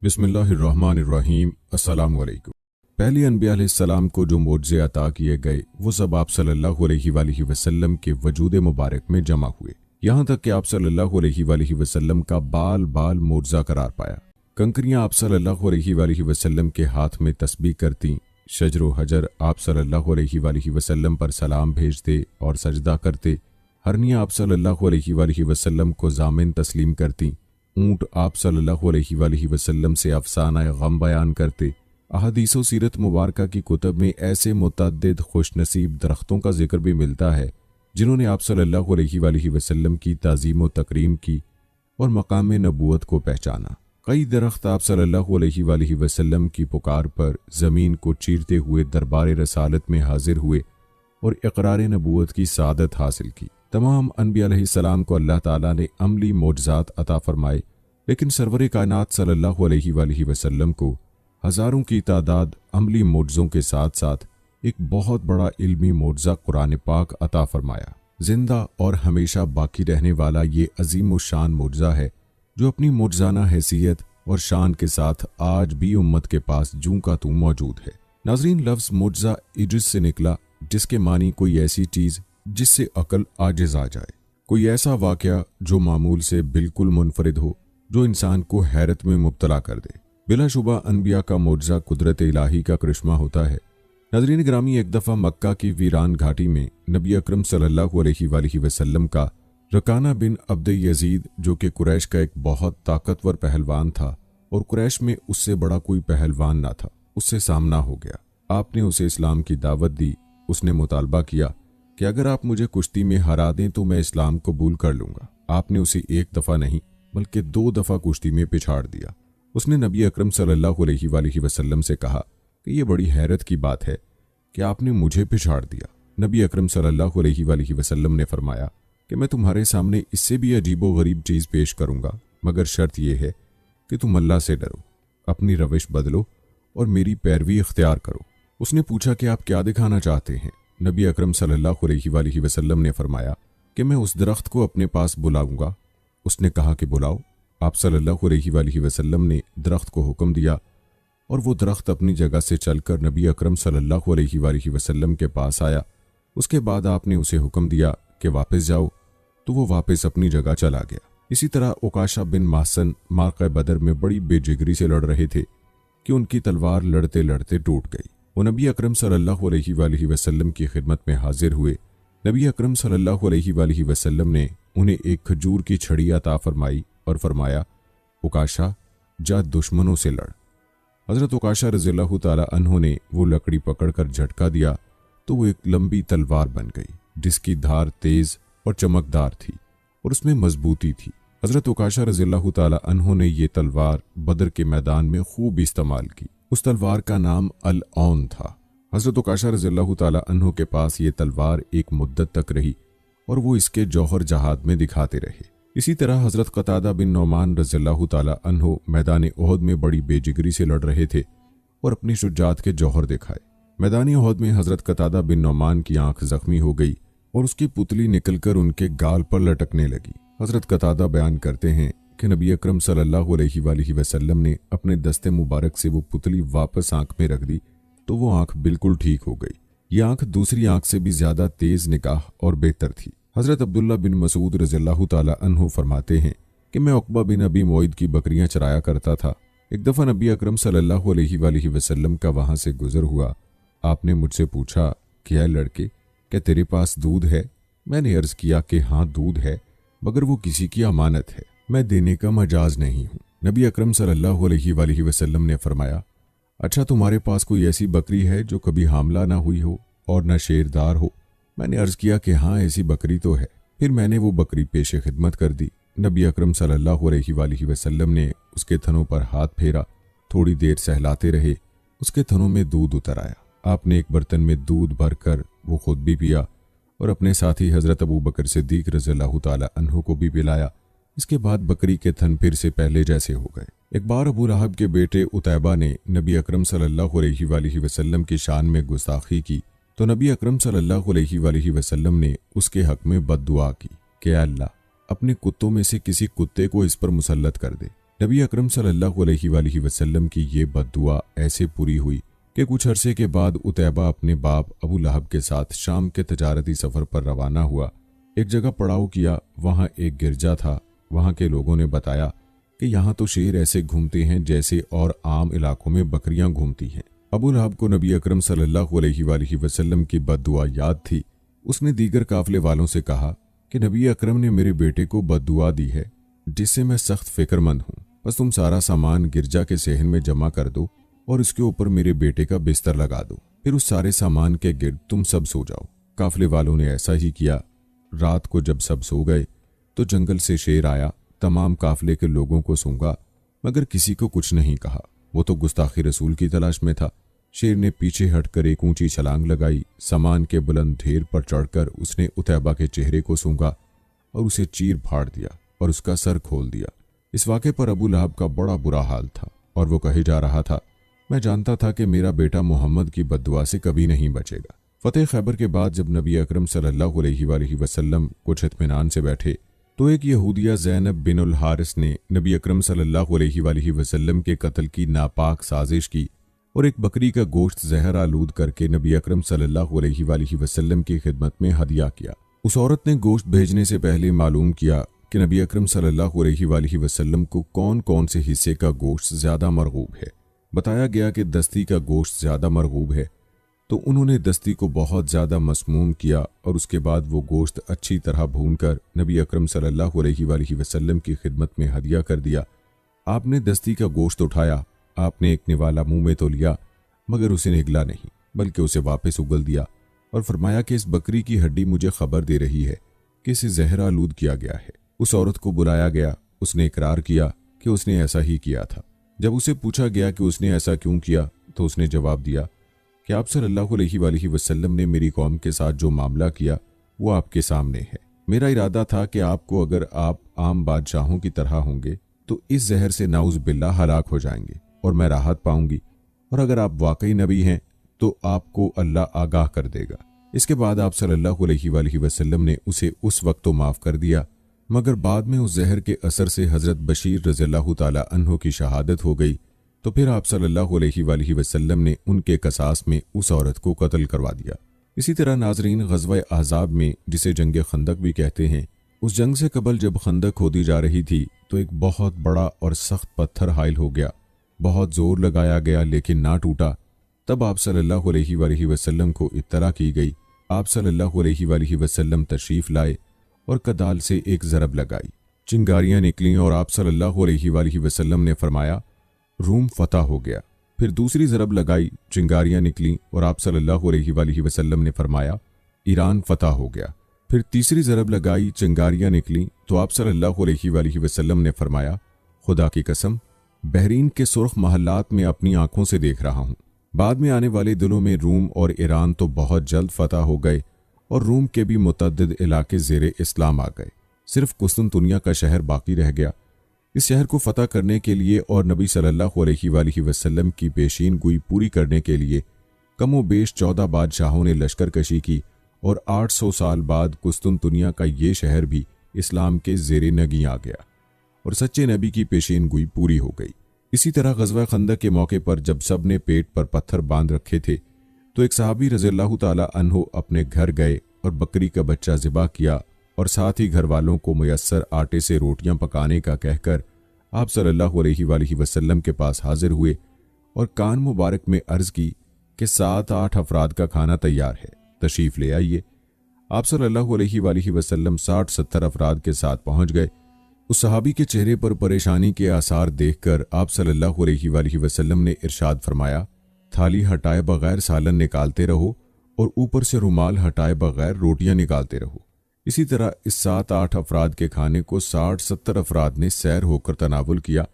बिस्मिल्लाहिर्रहमानिर्रहीम। अस्सलाम वालेकुम। पहले अनबिया अलैहिस्सलाम को जो मोज़े अता किए गए वो सब आप सल्लल्लाहु अलैहि वसल्लम के वजूद मुबारक में जमा हुए, यहाँ तक कि आप सल्लल्लाहु अलैहि वसल्लम का बाल बाल मोज़ा करार पाया। कंकरियाँ आप सल्लल्लाहु अलैहि वसल्लम के हाथ में तस्बीह करती, शजर व हजर आप सल्लल्लाहु अलैहि वसल्लम पर सलाम भेजते और सजदा करते, हरनियाँ आप सल्लल्लाहु अलैहि वसल्लम को जामिन तस्लीम करती, ऊँट आप सल्लल्लाहु अलैहि वसल्लम से अफसाना गम बयान करते। अहादीस व सीरत मुबारका की कुतब में ऐसे मुतअद्दिद खुशनसीब दरख्तों का जिक्र भी मिलता है जिन्होंने आप सल्लल्लाहु अलैहि वसल्लम की ताज़ीम व तकरीम की और मकाम नबूवत को पहचाना। कई दरख्त आप सल्लल्लाहु अलैहि वसल्लम की पुकार पर ज़मीन को चीरते हुए दरबार रसालत में हाजिर हुए और इक़रार नबूवत की सादत हासिल की। तमाम अनबिया अलैहिस्सलाम को अल्लाह ताला ने अमली मोजज़ात अता फरमाए, लेकिन सरवर कायनात सल्लल्लाहु अलैहि वसल्लम को हज़ारों की तादाद अमली मोजज़ों के साथ साथ एक बहुत बड़ा इल्मी मोजज़ा कुरान पाक अता फरमाया। जिंदा और हमेशा बाकी रहने वाला ये अजीम शान मोजज़ा है जो अपनी मोजज़ाना हैसियत और शान के साथ आज भी उम्मत के पास जूं का तू मौजूद है। नाज़रीन, लफ्ज़ मोजज़ा इज्ज़ से निकला जिसके मानी कोई ऐसी चीज़ जिससे अकल आजिज़ आ जाए, कोई ऐसा वाक़या जो मामूल से बिल्कुल मुनफरिद हो, जो इंसान को हैरत में मुब्तला कर दे। बिलाशुबा अनबिया का मोजज़ा कुदरत इलाही का करिश्मा होता है। नाज़रीन ग्रामी, एक दफ़ा मक्का की वीरान घाटी में नबी अकरम सल्लल्लाहु अलैहि वसल्लम का रकाना बिन अब्द यजीद, जो कि कुरैश का एक बहुत ताकतवर पहलवान था और कुरैश में उससे बड़ा कोई पहलवान ना था, उससे सामना हो गया। आपने उसे इस्लाम की दावत दी। उसने मुतालबा किया कि अगर आप मुझे कुश्ती में हरा दें तो मैं इस्लाम कबूल कर लूँगा। आपने उसे एक दफ़ा नहीं बल्कि 2 दफ़ा कुश्ती में पिछाड़ दिया। उसने नबी अकरम सल्लल्लाहु अलैहि वसल्लम से कहा कि यह बड़ी हैरत की बात है कि आपने मुझे पिछाड़ दिया। नबी अकरम सल्लल्लाहु अलैहि वसल्लम ने फरमाया कि मैं तुम्हारे सामने इससे भी अजीबो गरीब चीज़ पेश करूँगा, मगर शर्त यह है कि तुम अल्लाह से डरो, अपनी रविश बदलो और मेरी पैरवी इख्तियार करो। उसने पूछा कि आप क्या दिखाना चाहते हैं? नबी अकरम सल्लल्लाहु अलैहि वसल्लम ने फरमाया कि मैं उस दरख्त को अपने पास बुलाऊंगा। उसने कहा कि बुलाओ। आप सल्लल्लाहु अलैहि वसल्लम ने दरख्त को हुक्म दिया और वो दरख्त अपनी जगह से चलकर नबी अकरम सल्लल्लाहु अलैहि वसल्लम के पास आया। उसके बाद आपने उसे हुक्म दिया कि वापस जाओ, तो वो वापस अपनी जगह चला गया। इसी तरह उकाशा बिन महसन मार्क़े बदर में बड़ी बेजिगरी से लड़ रहे थे कि उनकी तलवार लड़ते लड़ते टूट गई। वो नबी अकरम सल्लल्लाहु अलैहि वसल्लम की खिदमत में हाजिर हुए। नबी अकरम सल्लल्लाहु अलैहि वसल्लम ने उन्हें एक खजूर की छड़ी अता फरमाई और फरमाया, उकाशा जा दुश्मनों से लड़। हज़रत उकाशा रज़ियल्लाहु ताला अन्हु ने वो लकड़ी पकड़कर झटका दिया तो वो एक लंबी तलवार बन गई जिसकी धार तेज और चमकदार थी और उसमें मजबूती थी। हज़रत उकाशा रज़ियल्लाहु ताला अन्हु ने ये तलवार बदर के मैदान में खूब इस्तेमाल की। उस तलवार का नाम अल-औन था। हज़रत उकाशा रज़ियल्लाहु ताला अन्हु के पास ये तलवार एक मुद्दत तक रही और वो इसके जौहर जहाद में दिखाते रहे। इसी तरह हज़रत क़तादा बिन नौमान रज़ियल्लाहु ताला अन्हु मैदान उहद में बड़ी बेजिगरी से लड़ रहे थे और अपनी शुजाअत के जौहर दिखाए। मैदान उहद में हज़रत क़तादा बिन नौमान की आंख जख्मी हो गई और उसकी पुतली निकलकर उनके गाल पर लटकने लगी। हज़रत क़तादा बयान करते हैं कि नबी अकरम सल्लल्लाहु अलैहि वसल्लम ने अपने दस्ते मुबारक से वो पुतली वापस आंख में रख दी तो वो आंख बिल्कुल ठीक हो गई। ये आंख दूसरी आंख से भी ज्यादा तेज निगाह और बेहतर थी। हज़रत अब्दुल्ला बिन मसूद रज़ियल्लाहु ताला अन्हु फरमाते हैं कि मैं उक़बा बिन अबी मुइद की बकरियां चराया करता था। एक दफ़ा नबी अकरम सल्लल्लाहु अलैहि वसल्लम का वहां से गुजर हुआ। आपने मुझसे पूछा कि ऐ लड़के, क्या तेरे पास दूध है? मैंने अर्ज किया कि हाँ दूध है, मगर वो किसी की अमानत है, मैं देने का मजाज नहीं हूँ। नबी अकरम सल्लल्लाहु अलैहि वसल्लम ने फरमाया, अच्छा तुम्हारे पास कोई ऐसी बकरी है जो कभी हामला ना हुई हो और न शेरदार हो? मैंने अर्ज किया कि हाँ ऐसी बकरी तो है। फिर मैंने वो बकरी पेशे खिदमत कर दी। नबी अकरम सल्लल्लाहु अलैहि वसल्लम ने उसके थनों पर हाथ फेरा, थोड़ी देर सहलाते रहे, उसके थनों में दूध उतर आया। आपने एक बर्तन में दूध भरकर वो खुद भी पिया और अपने साथी हज़रत अबू बकर सिद्दीक़ रज़ियल्लाहु ताला अन्हु को भी पिलाया। इसके बाद बकरी के थन फिर से पहले जैसे हो गए। एक बार अबू लहब के बेटे उतैबा ने नबी अकरम सल्लल्लाहु अलैहि वसल्लम की शान में गुस्ताखी की तो नबी अकरम सल्लल्लाहु अलैहि वसल्लम ने उसके हक में बद्दुआ की कि अल्लाह अपने कुत्तों में से किसी कुत्ते को इस पर मुसल्लत कर दे। नबी अकरम सल्लल्लाहु अलैहि वसल्लम की ये बद्दुआ ऐसे पूरी हुई कि कुछ अरसे के बाद उतैबा अपने बाप अबू लहब के साथ शाम के तजारती सफ़र पर रवाना हुआ। एक जगह पड़ाव किया, वहाँ एक गिरजा था। वहाँ के लोगों ने बताया कि यहाँ तो शेर ऐसे घूमते हैं जैसे और आम इलाकों में बकरियां घूमती हैं। अबू लहब को नबी अकरम सल्लल्लाहु अलैहि वसल्लम की बद्दुआ याद थी। उसने दीगर काफले वालों से कहा कि नबी अकरम ने मेरे बेटे को बद्दुआ दी है, जिससे मैं सख्त फिक्रमंद हूँ। बस तुम सारा सामान गिरजा के सेहन में जमा कर दो और इसके ऊपर मेरे बेटे का बिस्तर लगा दो, फिर उस सारे सामान के गिर्द तुम सब सो जाओ। काफले वालों ने ऐसा ही किया। रात को जब सब सो गए तो जंगल से शेर आया, तमाम काफले के लोगों को सूंघा मगर किसी को कुछ नहीं कहा। वो तो गुस्ताखी रसूल की तलाश में था। शेर ने पीछे हटकर एक ऊंची छलांग लगाई। सामान के बुलंद ढेर पर चढ़कर उसने उतैबा के चेहरे को सूंघा और उसे चीर फाड़ दिया और उसका सर खोल दिया। इस वाक़े पर अबू लहब का बड़ा बुरा हाल था और वो कहे जा रहा था, मैं जानता था कि मेरा बेटा मोहम्मद की बद्दुआ से कभी नहीं बचेगा। फतेह खैबर के बाद जब नबी अकरम सल्लल्लाहु अलैहि वसल्लम कुछ इत्मीनान से बैठे तो एक यहूदिया ज़ैनब बिनुल हारिस ने नबी अकरम सल्लल्लाहु अलैहि वसल्लम के कत्ल की नापाक साजिश की और एक बकरी का गोश्त जहर आलूद करके नबी अकरम सल्लल्लाहु अलैहि वसल्लम की खिदमत में हदिया किया। उस औरत ने गोश्त भेजने से पहले मालूम किया कि नबी अकरम सल्लल्लाहु अलैहि वसल्लम को कौन कौन से हिस्से का गोश्त ज़्यादा मरगूब है। बताया गया कि दस्ती का गोश्त ज़्यादा मरगूब है, तो उन्होंने दस्ती को बहुत ज़्यादा मसमूम किया और उसके बाद वो गोश्त अच्छी तरह भूनकर नबी अकरम सल्लल्लाहु अलैहि वसल्लम की खिदमत में हदिया कर दिया। आपने दस्ती का गोश्त उठाया, आपने एक निवाला मुंह में तो लिया मगर उसे निगला नहीं, बल्कि उसे वापस उगल दिया और फरमाया कि इस बकरी की हड्डी मुझे खबर दे रही है कि इसे जहर आलूद किया गया है। उस औरत को बुलाया गया। उसने इकरार किया कि उसने ऐसा ही किया था। जब उसे पूछा गया कि उसने ऐसा क्यों किया तो उसने जवाब दिया कि आप सल्लल्लाहु अलैहि वसल्लम ने मेरी कौम के साथ जो मामला किया वो आपके सामने है। मेरा इरादा था कि आपको, अगर आप आम बादशाहों की तरह होंगे तो इस जहर से नाउज़ बिल्लाह हलाक हो जाएंगे और मैं राहत पाऊंगी, और अगर आप वाकई नबी हैं तो आपको अल्लाह आगाह कर देगा। इसके बाद आप सल्लल्लाहु अलैहि वसल्लम ने उसे उस वक्त तो माफ़ कर दिया, मगर बाद में उस जहर के असर से हज़रत बशीर रज़ियल्लाहु ताला अन्हु की शहादत हो गई, तो फिर आप सल्लल्लाहु अलैहि वसल्लम ने उनके कसास में उस औरत को कत्ल करवा दिया। इसी तरह नाजरीन, ग़ज़वा अहज़ाब में, जिसे जंग खंदक भी कहते हैं, उस जंग से कबल जब खंदक खोदी जा रही थी तो एक बहुत बड़ा और सख्त पत्थर हाइल हो गया। बहुत जोर लगाया गया लेकिन ना टूटा। तब आप सल्लल्लाहु अलैहि वसल्लम को इत्तला की गई। आप सल्लल्लाहु अलैहि वसल्लम तशरीफ़ लाए और कदाल से एक ज़रब लगाई, चिंगारियां निकलीं और आप सल्लल्लाहु अलैहि वसल्लम ने फरमाया, रूम फतह हो गया। फिर दूसरी ज़रब लगाई, चिंगारियां निकलीं और आप सल्लल्लाहु अलैहि वसल्लम ने फरमाया, ईरान फतह हो गया। फिर तीसरी ज़रब लगाई, चिंगारियां निकलीं तो आप सल्लल्लाहु अलैहि वसल्लम ने फरमाया, खुदा की कसम, बहरीन के सुर्ख महल्लात में अपनी आंखों से देख रहा हूँ। बाद में आने वाले दिनों में रूम और ईरान तो बहुत जल्द फतह हो गए और रूम के भी मुतअद्दिद इलाके ज़ेरे इस्लाम आ गए। सिर्फ कुस्तुनतुनिया का शहर बाकी रह गया। इस शहर को फतह करने के लिए और नबी सल्लल्लाहु अलैहि वसल्लम की पेशीन गोई पूरी करने के लिए कमोबेश 14 बादशाहों ने लश्कर कशी की और 800 साल बाद कुस्तुनतुनिया का ये शहर भी इस्लाम के ज़ेरे नगी आ गया और सच्चे नबी की पेशीन गोई पूरी हो गई। इसी तरह ग़ज़वा खंदक के मौके पर जब सब ने पेट पर पत्थर बांध रखे थे तो एक सहाबी रज़ियल्लाहु ताला अन्हु अपने घर गए और बकरी का बच्चा ज़िबा किया और साथ ही घर वालों को मुयस्सर आटे से रोटियां पकाने का कहकर आप सल्लल्लाहु अलैहि वसल्लम के पास हाजिर हुए और कान मुबारक में अर्ज़ की कि 7-8 अफराद का खाना तैयार है, तशरीफ़ ले आइए। आप सल्लल्लाहु अलैहि वसल्लम 60-70 अफराद के साथ पहुंच गए। उस सहाबी के चेहरे पर परेशानी के आसार देखकर आप सल्लल्लाहु अलैहि वसल्लम ने इरशाद फरमाया, थाली हटाए बगैर सालन निकालते रहो और ऊपर से रुमाल हटाए बगैर रोटियां निकालते रहो। इसी तरह इस 7-8 अफराद के खाने को 60-70 अफराद ने सैर होकर तनावुल किया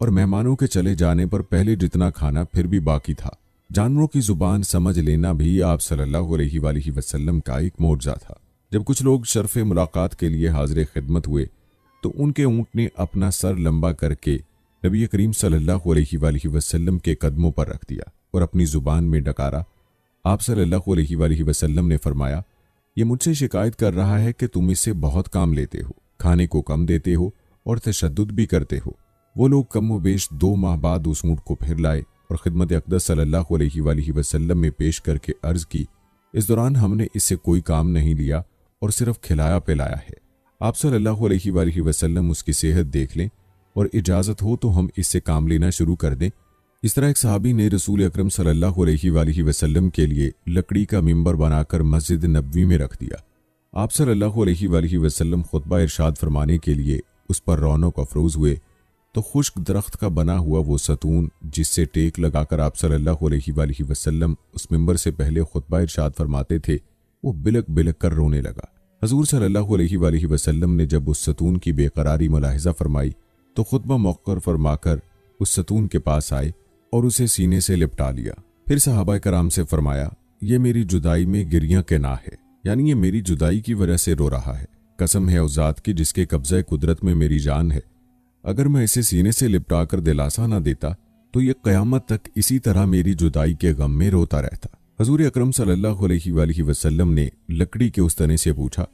और मेहमानों के चले जाने पर पहले जितना खाना फिर भी बाकी था। जानवरों की जुबान समझ लेना भी आप सल्लल्लाहु अलैहि वसल्लम का एक मौजज़ा था। जब कुछ लोग शर्फ़े मुलाकात के लिए हाज़िर खिदमत हुए तो उनके ऊँट ने अपना सर लंबा करके नबी करीम सल्लल्लाहु अलैहि वसल्लम के कदमों पर रख दिया और अपनी जुबान में डकारा। आप सल्लल्लाहु अलैहि वसल्लम ने फरमाया, ये मुझसे शिकायत कर रहा है कि तुम इससे बहुत काम लेते हो, खाने को कम देते हो और तशद्दुद भी करते हो। वो लोग कम बेश 2 माह बाद उस ऊँट को फिर लाए और खिदमत अक़दस सल्लल्लाहु अलैहि वसल्लम में पेश करके अर्ज की, इस दौरान हमने इससे कोई काम नहीं लिया और सिर्फ खिलाया पिलाया है। आप सल्लल्लाहु अलैहि वसल्लम उसकी सेहत देख लें और इजाज़त हो तो हम इससे काम लेना शुरू कर दें। इस तरह एक सहाबी ने रसूल अकरम सल्लल्लाहु अलैहि वसल्लम के लिए लकड़ी का मिंबर बनाकर मस्जिद नबवी में रख दिया। आप सल्लल्लाहु अलैहि वसल्लम खुतबा इरशाद फरमाने के लिए उस पर रौनक अफरोज हुए तो खुश्क दरख्त का बना हुआ वो सतून जिससे टेक लगाकर आप सल्लल्लाहु अलैहि वसल्लम उस मिंबर से पहले खुतबा इरशाद फरमाते थे, वो बिलक बिलक कर रोने लगा। हजूर सल्लल्लाहु अलैहि वसल्लम ने जब उस सतून की बेकरारी मुलाहिजा फरमाई तो खुतबा मौक़र फरमाकर उस सतून के पास आए और उसे सीने से लिपटा लिया। फिर सहाबा कराम से फरमाया, ये मेरी जुदाई में गिरियां के ना है, यानी ये मेरी जुदाई की वजह से रो रहा है। कसम है उस ज़ात की जिसके कब्ज़े कुदरत में मेरी जान है, अगर मैं इसे सीने से लिपटा कर दिलासा ना देता तो ये क़यामत तक इसी तरह मेरी जुदाई के गम में रोता रहता। हजूर अकरम सल्लल्लाहु अलैहि वसल्लम ने लकड़ी के उस तने से पूछा,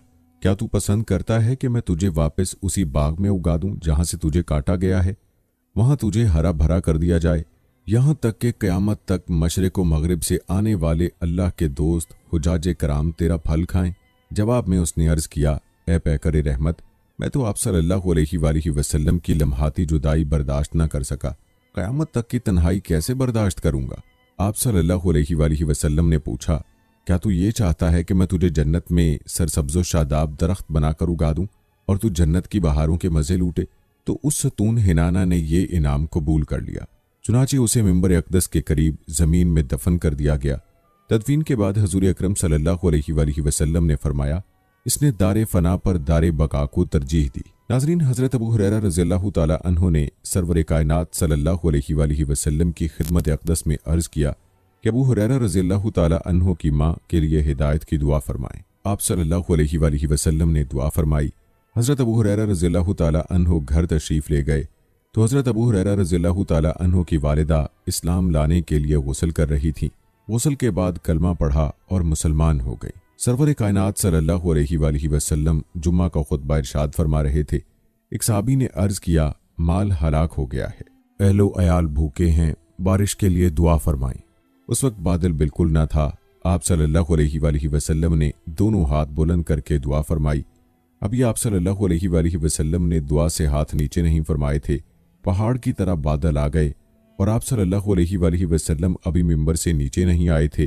क्या तू पसंद करता है कि मैं तुझे वापस उसी बाग में उगा दूं जहां से तुझे काटा गया है, वहां तुझे हरा भरा कर दिया जाए, यहां तक कि क़यामत तक मशरिक़ व मगरिब से आने वाले अल्लाह के दोस्त हुजाज कराम तेरा फल खाएं। जवाब में उसने अर्ज किया, ए पैकर रहमत, मैं तो आप सल्लल्लाहु अलैहि वसल्लम की लम्हाती जुदाई बर्दाश्त न कर सका, क़यामत तक की तन्हाई कैसे बर्दाश्त करूंगा। आप सल्लल्लाहु अलैहि वसल्लम ने पूछा, क्या तू ये चाहता है कि मैं तुझे जन्नत में सरसब्ज़ो शादाब दरख्त बनाकर उगा दूं और तू जन्नत की बहारों के मज़े लूटे? तो उस सतून हिनाना ने ये इनाम कबूल कर लिया। चुनाचे उसे मिंबर अक़दस के करीब ज़मीन में दफन कर दिया गया। तदफीन के बाद हजूर अकरम सल्लल्लाहु अलैहि वसल्लम ने फरमाया, इसने दारे फना पर दारे बका को तरजीह दी। नाज़रीन, हज़रत अबू हुरैरा रज़ियल्लाहु ताला अन्हु ने सरवर कायनात सल्लल्लाहु अलैहि वसल्लम की खिदमत अक़दस में अर्ज़ किया कि अबू हुरैरा रज़ियल्लाहु ताला अन्हु की माँ के लिए हिदायत की दुआ फरमाएं। आप सल्लल्लाहु अलैहि वसल्लम ने दुआ फरमाई। हज़रत अबू हुरैरा रज़ियल्लाहु ताला अन्हु घर तशरीफ़ ले गए तो हज़रत अबू हुरैरा रज़ियल्लाहु ताला अन्हु की वालिदा इस्लाम लाने के लिए गुस्ल कर रही थीं। गुस्ल के बाद कलमा पढ़ा और मुसलमान हो गई। सरवर कायनात सल्लल्लाहु अलैहि वसल्लम जुम्मा का खुतबा इरशाद फरमा रहे थे। एक साहबी ने अर्ज किया, माल हलाक हो गया है, अहलो अयाल भूखे हैं, बारिश के लिए दुआ फरमाएं। उस वक्त बादल बिल्कुल न था। आप सल्लल्लाहु अलैहि वसल्लम ने दोनों हाथ बुलंद करके दुआ फरमाई। अभी आप सल्लल्लाहु अलैहि वसल्लम ने दुआ से हाथ नीचे नहीं फरमाए थे, पहाड़ की तरह बादल आ गए और आप सल्लल्लाहु अलैहि वसल्लम अभी मिंबर से नीचे नहीं आए थे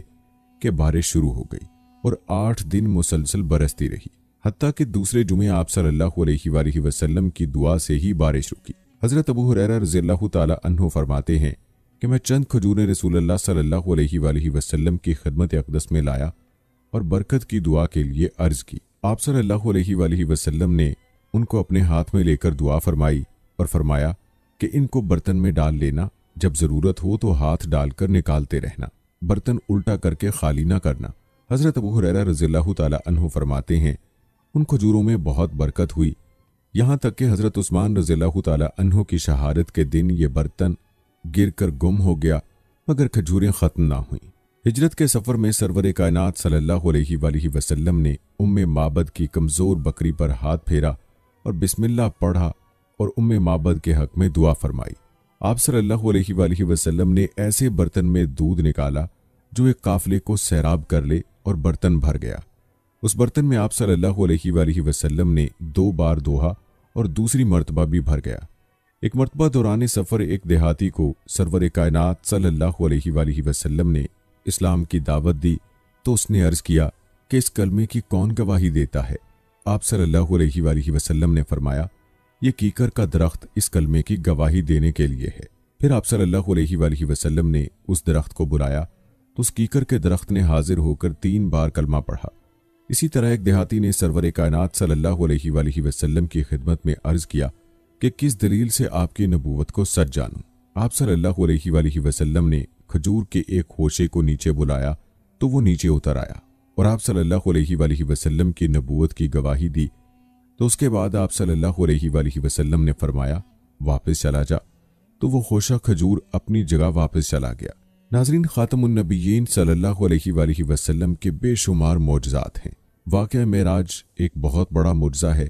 कि बारिश शुरू हो गई और 8 दिन मुसलसल बरसती रही, हत्ता कि दूसरे जुमे आप सल्लल्लाहु अलैहि वसल्लम की दुआ से ही बारिश रुकी। हज़रत अबू हुरैरा रज़ियल्लाहु ताला अन्हु फरमाते हैं कि मैं चंद खजूरें रसूलुल्लाह सल्लल्लाहु अलैहि वसल्लम की खिदमत अक़दस में लाया और बरकत की दुआ के लिए अर्ज की। आप सल्लल्लाहु अलैहि वसल्लम ने उनको अपने हाथ में लेकर दुआ फरमाई और फरमाया कि इनको बर्तन में डाल लेना, जब ज़रूरत हो तो हाथ डालकर निकालते रहना, बर्तन उल्टा करके खाली ना करना। हज़रत अबू हुरैरा रज़ियल्लाहु ताला अन्हु फरमाते हैं, उन खजूरों में बहुत बरकत हुई, यहाँ तक कि हज़रत उस्मान रज़ियल्लाहु ताला अन्हु की शहादत के दिन ये बर्तन गिरकर गुम हो गया मगर खजूरें ख़त्म ना हुईं। हिजरत के सफ़र में सरवर कायनात सल्लल्लाहु अलैहि वसल्लम ने उम्मे माबद की कमज़ोर बकरी पर हाथ फेरा और बिस्मिल्लाह पढ़ा और उम्मे माबद के हक़ में दुआ फरमाई। आप सल्लल्लाहु अलैहि वसल्लम ने ऐसे बर्तन में दूध निकाला जो एक काफ़िले को सैराब कर ले और बर्तन भर गया। उस बर्तन में आप सल्लल्लाहु अलैहि वसल्लम ने 2 बार दोहा और दूसरी मर्तबा भी भर गया। एक मर्तबा दौरान सफ़र एक देहाती को सरवर कायनात सल्लल्लाहु अलैहि वसल्लम ने इस्लाम की दावत दी तो उसने अर्ज़ किया कि इस कलमे की कौन गवाही देता है। आप सल्लल्लाहु अलैहि वसल्लम ने फरमाया, ये कीकर का दरख्त इस कलमे की गवाही देने के लिए है। फिर आप सल्लल्लाहु अलैहि वसल्लम ने उस दरख्त को बुलाया तो उस कीकर के दरख्त ने हाजिर होकर 3 बार कलमा पढ़ा। इसी तरह एक देहाती ने सरवर कायनात सल्लल्लाहु अलैहि वसल्लम की खिदमत में अर्ज किया कि किस दलील से आपकी नबूवत को सच जानूं। आप सल्लल्लाहु अलैहि वसल्लम ने खजूर के एक खोशे को नीचे बुलाया तो वो नीचे उतर आया और आप सल्लल्लाहु अलैहि वसल्लम की नबूवत की गवाही दी। तो उसके बाद आप सल्लल्लाहु अलैहि वसल्लम ने फरमाया, वापस चला जा, तो वो खोशा खजूर अपनी जगह वापस चला गया। नाज़रीन, खातमुन नबिय्यीन सल्लल्लाहु अलैहि वसल्लम के बेशुमार मौजज़ात हैं। वाक़या मेराज एक बहुत बड़ा मुर्जा है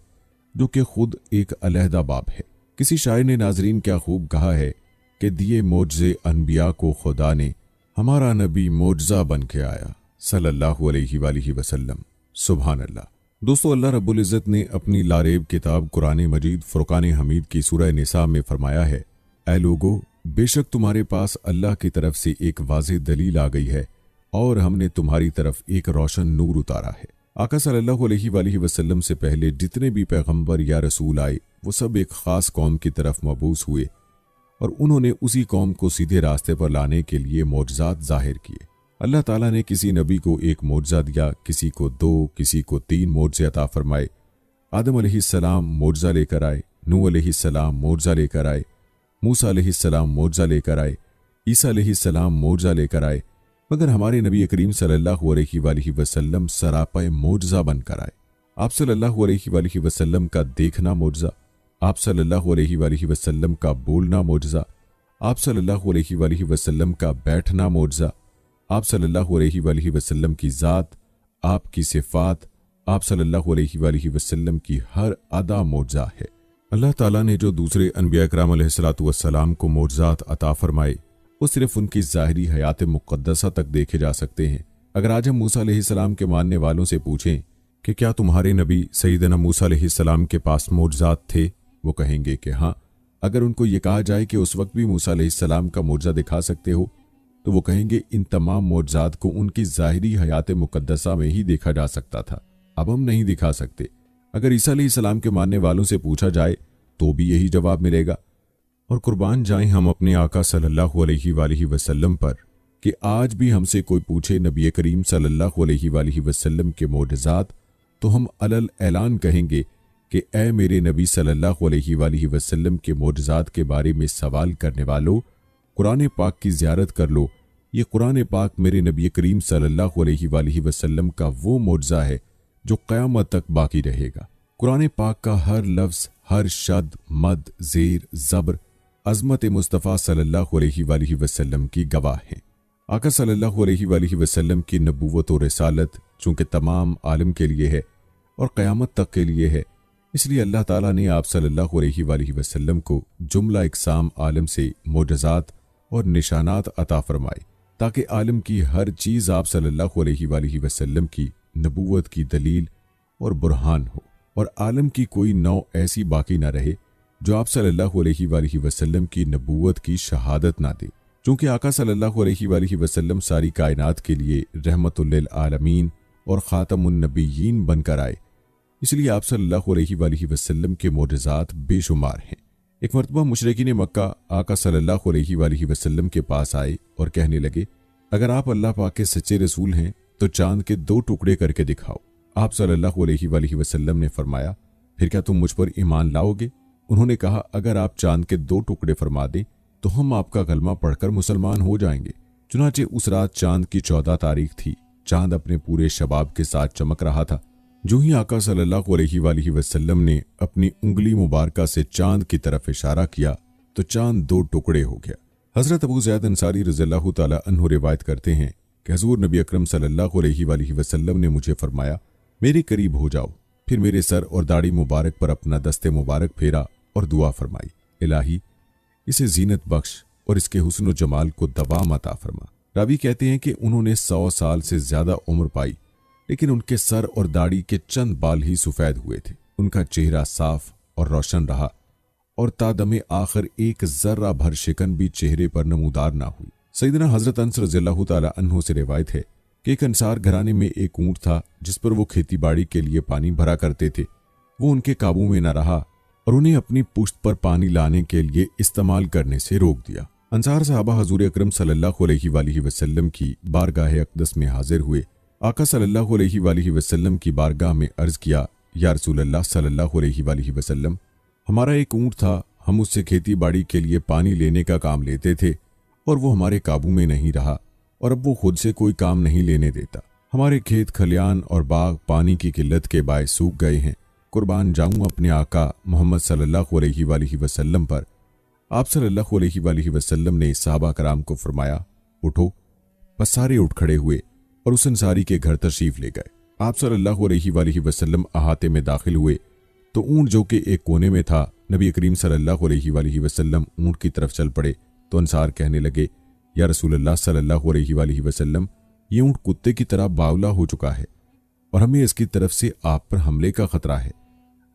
जो कि खुद एक अलहदा बाब है। किसी शायर ने नाजरीन क्या खूब कहा है कि दिए मोजज़े अनबिया को खुदा ने, हमारा नबी मोजज़ा बन के आया सल्लल्लाहु अलैहि वसल्लम। सुभान अल्लाह। दोस्तों, अल्लाह रब्बुल इज़्ज़त ने अपनी लारेब किताब कुरान मजीद फुरकान हमीद की सूरह निसा में फरमाया है, ऐ लोगो, बेशक तुम्हारे पास अल्लाह की तरफ से एक वाज़ेह दलील आ गई है और हमने तुम्हारी तरफ एक रोशन नूर उतारा है। आका सल्लल्लाहु अलैहि वसल्लम से पहले जितने भी पैगंबर या रसूल आए वो सब एक ख़ास कौम की तरफ मबूस हुए और उन्होंने उसी कौम को सीधे रास्ते पर लाने के लिए मौजज़ात ज़ाहिर किए। अल्लाह ताला ने किसी नबी को एक मौजज़ा दिया, किसी को 2, किसी को 3 मौजज़े अता फरमाए। आदम अलैहिस्सलाम मौजज़ा लेकर आए, नूह अलैहिस्सलाम मौजज़ा लेकर आए, मूसा अलैहिस्सलाम मौजज़ा लेकर आए, ईसा अलैहिस्सलाम मौजज़ा लेकर आए, मगर हमारे नबी करीम सल्लल्लाहु अलैहि वसल्लम सरापा मौजज़ा बनकर आए। आप सल्लल्लाहु अलैहि वसल्लम का देखना मौजज़ा, आप सल्लल्लाहु अलैहि वसल्लम का बोलना मौजज़ा, आप सल्लल्लाहु अलैहि वसल्लम का बैठना मौजज़ा, आप सल्लल्लाहु अलैहि वसल्लम की ज़ात, आपकी सिफ़ात, आप सल्लल्लाहु अलैहि वसल्लम की हर अदा मौजज़ा है। अल्लाह ताला ने जो दूसरे अनबिया कराम अलैहिस्सलातु वस्सलाम को मौजज़ात अता फरमाए वो सिर्फ उनकी ज़ाहिरी हयात मुक़द्दसा तक देखे जा सकते हैं। अगर आज हम मूसा अलैहिस्सलाम के मानने वालों से पूछें कि क्या तुम्हारे नबी सैयदना मूसा अलैहिस्सलाम के पास मौजज़ात थे, वो कहेंगे कि हाँ। अगर उनको ये कहा जाए कि उस वक्त भी मूसा अलैहिस्सलाम का मौजज़ा दिखा सकते हो, तो वो कहेंगे इन तमाम मौजज़ात को उनकी ज़ाहिरी हयात मुक़द्दसा में ही देखा जा सकता था, अब हम नहीं दिखा सकते। अगर ईसा अलैहिस्सलाम के मानने वालों से पूछा जाए तो भी यही जवाब मिलेगा। और कुर्बान जाएं हम अपने आका सल्लल्लाहु अलैहि वसल्लम पर कि आज भी हमसे कोई पूछे नबी करीम सल्लल्लाहु अलैहि वसल्लम के मौजज़ात, तो हम अलल ऐलान कहेंगे कि ए मेरे नबी सल्लल्लाहु अलैहि वसल्लम के मौजज़ात के बारे में सवाल करने वालों, कुरान पाक की ज़ियारत कर लो। ये कुरान पाक मेरे नबी करीम सल्लल्लाहु अलैहि वसल्लम का वो मौजज़ा है जो क़यामत तक बाकी रहेगा। कुरान पाक का हर लफ्ज़, हर शब्द, मद, ज़ेर, ज़ब्र अज़मत मुस्तफ़ा सल्लल्लाहु अलैहि वसल्लम की गवाह है। आका सल्लल्लाहु अलैहि वसल्लम की नबूवत और रिसालत चूँकि तमाम आलम के लिए है और क़यामत तक के लिए है, इसलिए अल्लाह ताला ने आप सल्लल्लाहु अलैहि वसल्लम को जुमला इक़साम आलम से मौजज़ात और निशानात अता फरमाए ताकि आलम की हर चीज़ आप सल्लल्लाहु अलैहि वसल्लम की नबूवत की दलील और बुरहान हो और आलम की कोई नौ ऐसी बाकी ना रहे जो आप सल्लल्लाहु अलैहि वसल्लम की नबूवत की शहादत ना दे। चूँकि आका सल्लल्लाहु अलैहि वसल्लम सारी कायनात के लिए रहमतुल लिल आलमीन और ख़ातमुन नबिय्यीन बनकर आए, इसलिए आप सल्लल्लाहु अलैहि वसल्लम के मौजज़ात बेशुमार हैं। एक मरतबा मुशरिकीन मक्का आका सल्लल्लाहु अलैहि वसल्लम के पास आए और कहने लगे, अगर आप अल्लाह पाक के सच्चे रसूल हैं तो चांद के 2 टुकड़े करके दिखाओ। आप सल्लल्लाहु अलैहि वसल्लम ने फरमाया, फिर क्या तुम मुझ पर ईमान लाओगे? उन्होंने कहा, अगर आप चांद के 2 टुकड़े फरमा दें तो हम आपका कलमा पढ़कर मुसलमान हो जाएंगे। चुनाचे उस रात चांद की 14 तारीख थी। चांद अपने पूरे शबाब के साथ चमक रहा था। जो ही आका सल्लल्लाहु अलैहि वसल्लम ने अपनी उंगली मुबारका से चांद की तरफ इशारा किया तो चांद 2 टुकड़े हो गया। हजरत अबू ज़ैद अंसारी रज़ियल्लाहु ताला अन्हु रिवायत करते हैं कि हुज़ूर नबी अकरम सल्लल्लाहु अलैहि वसल्लम ने मुझे फरमाया, मेरे करीब हो जाओ। फिर मेरे सर और दाढ़ी मुबारक पर अपना दस्ते मुबारक फेरा और दुआ फरमाई, इलाही इसे जीनत बख्श और इसके हुस्न व जमाल को दवाम अता फरमा। रावी कहते हैं कि उन्होंने 100 साल से ज्यादा उम्र पाई, लेकिन उनके सर और दाढ़ी के चंद बाल ही सफेद हुए थे। उनका चेहरा साफ और रोशन रहा और तादमे आखिर एक जर्रा भर शिकन भी चेहरे पर नमूदार ना हुई। सैयदना हजरत अनस रज़ियल्लाहु ताला अन्हु से रिवायत है कि एक अंसार घराने में एक ऊंट था जिस पर वो खेती बाड़ी के लिए पानी भरा करते थे। वो उनके काबू में न रहा और उन्हें अपनी पुश्त पर पानी लाने के लिए इस्तेमाल करने से रोक दिया। अंसार साहबा हुज़ूर अकरम सल्लल्लाहु अलैहि वसल्लम की बारगाह अक़दस में हाजिर हुए। आका सल्लल्लाहु अलैहि वसल्लम की बारगाह में अर्ज़ किया, या रसूल अल्लाह सल्लल्लाहु अलैहि वसल्लम, हमारा एक ऊंट था, हम उससे खेती बाड़ी के लिए पानी लेने का काम लेते थे और वो हमारे काबू में नहीं रहा और अब वो खुद से कोई काम नहीं लेने देता। हमारे खेत खलियान और बाग पानी की किल्लत के बायस सूख गए हैं। कुर्बान जाऊं अपने आका मोहम्मद सल्लल्लाहु अलैहि वसल्लम पर। आप सल्लल्लाहु अलैहि वसल्लम ने सहाबा कराम को फरमाया, उठो। बस सारे उठ खड़े हुए और उस अंसारी के घर तशरीफ ले गए। आप सल्लल्लाहु अलैहि वसल्लम अहाते में दाखिल हुए तो ऊंट जो कि एक कोने में था नबी करीम सल्लल्लाहु अलैहि वसल्लम ऊँट की तरफ चल पड़े तो अंसार कहने लगे, या रसूलुल्लाह सल्लल्लाहु अलैहि वसल्लम, ये ऊँट कुत्ते की तरह बावला हो चुका है और हमें इसकी तरफ से आप पर हमले का खतरा है।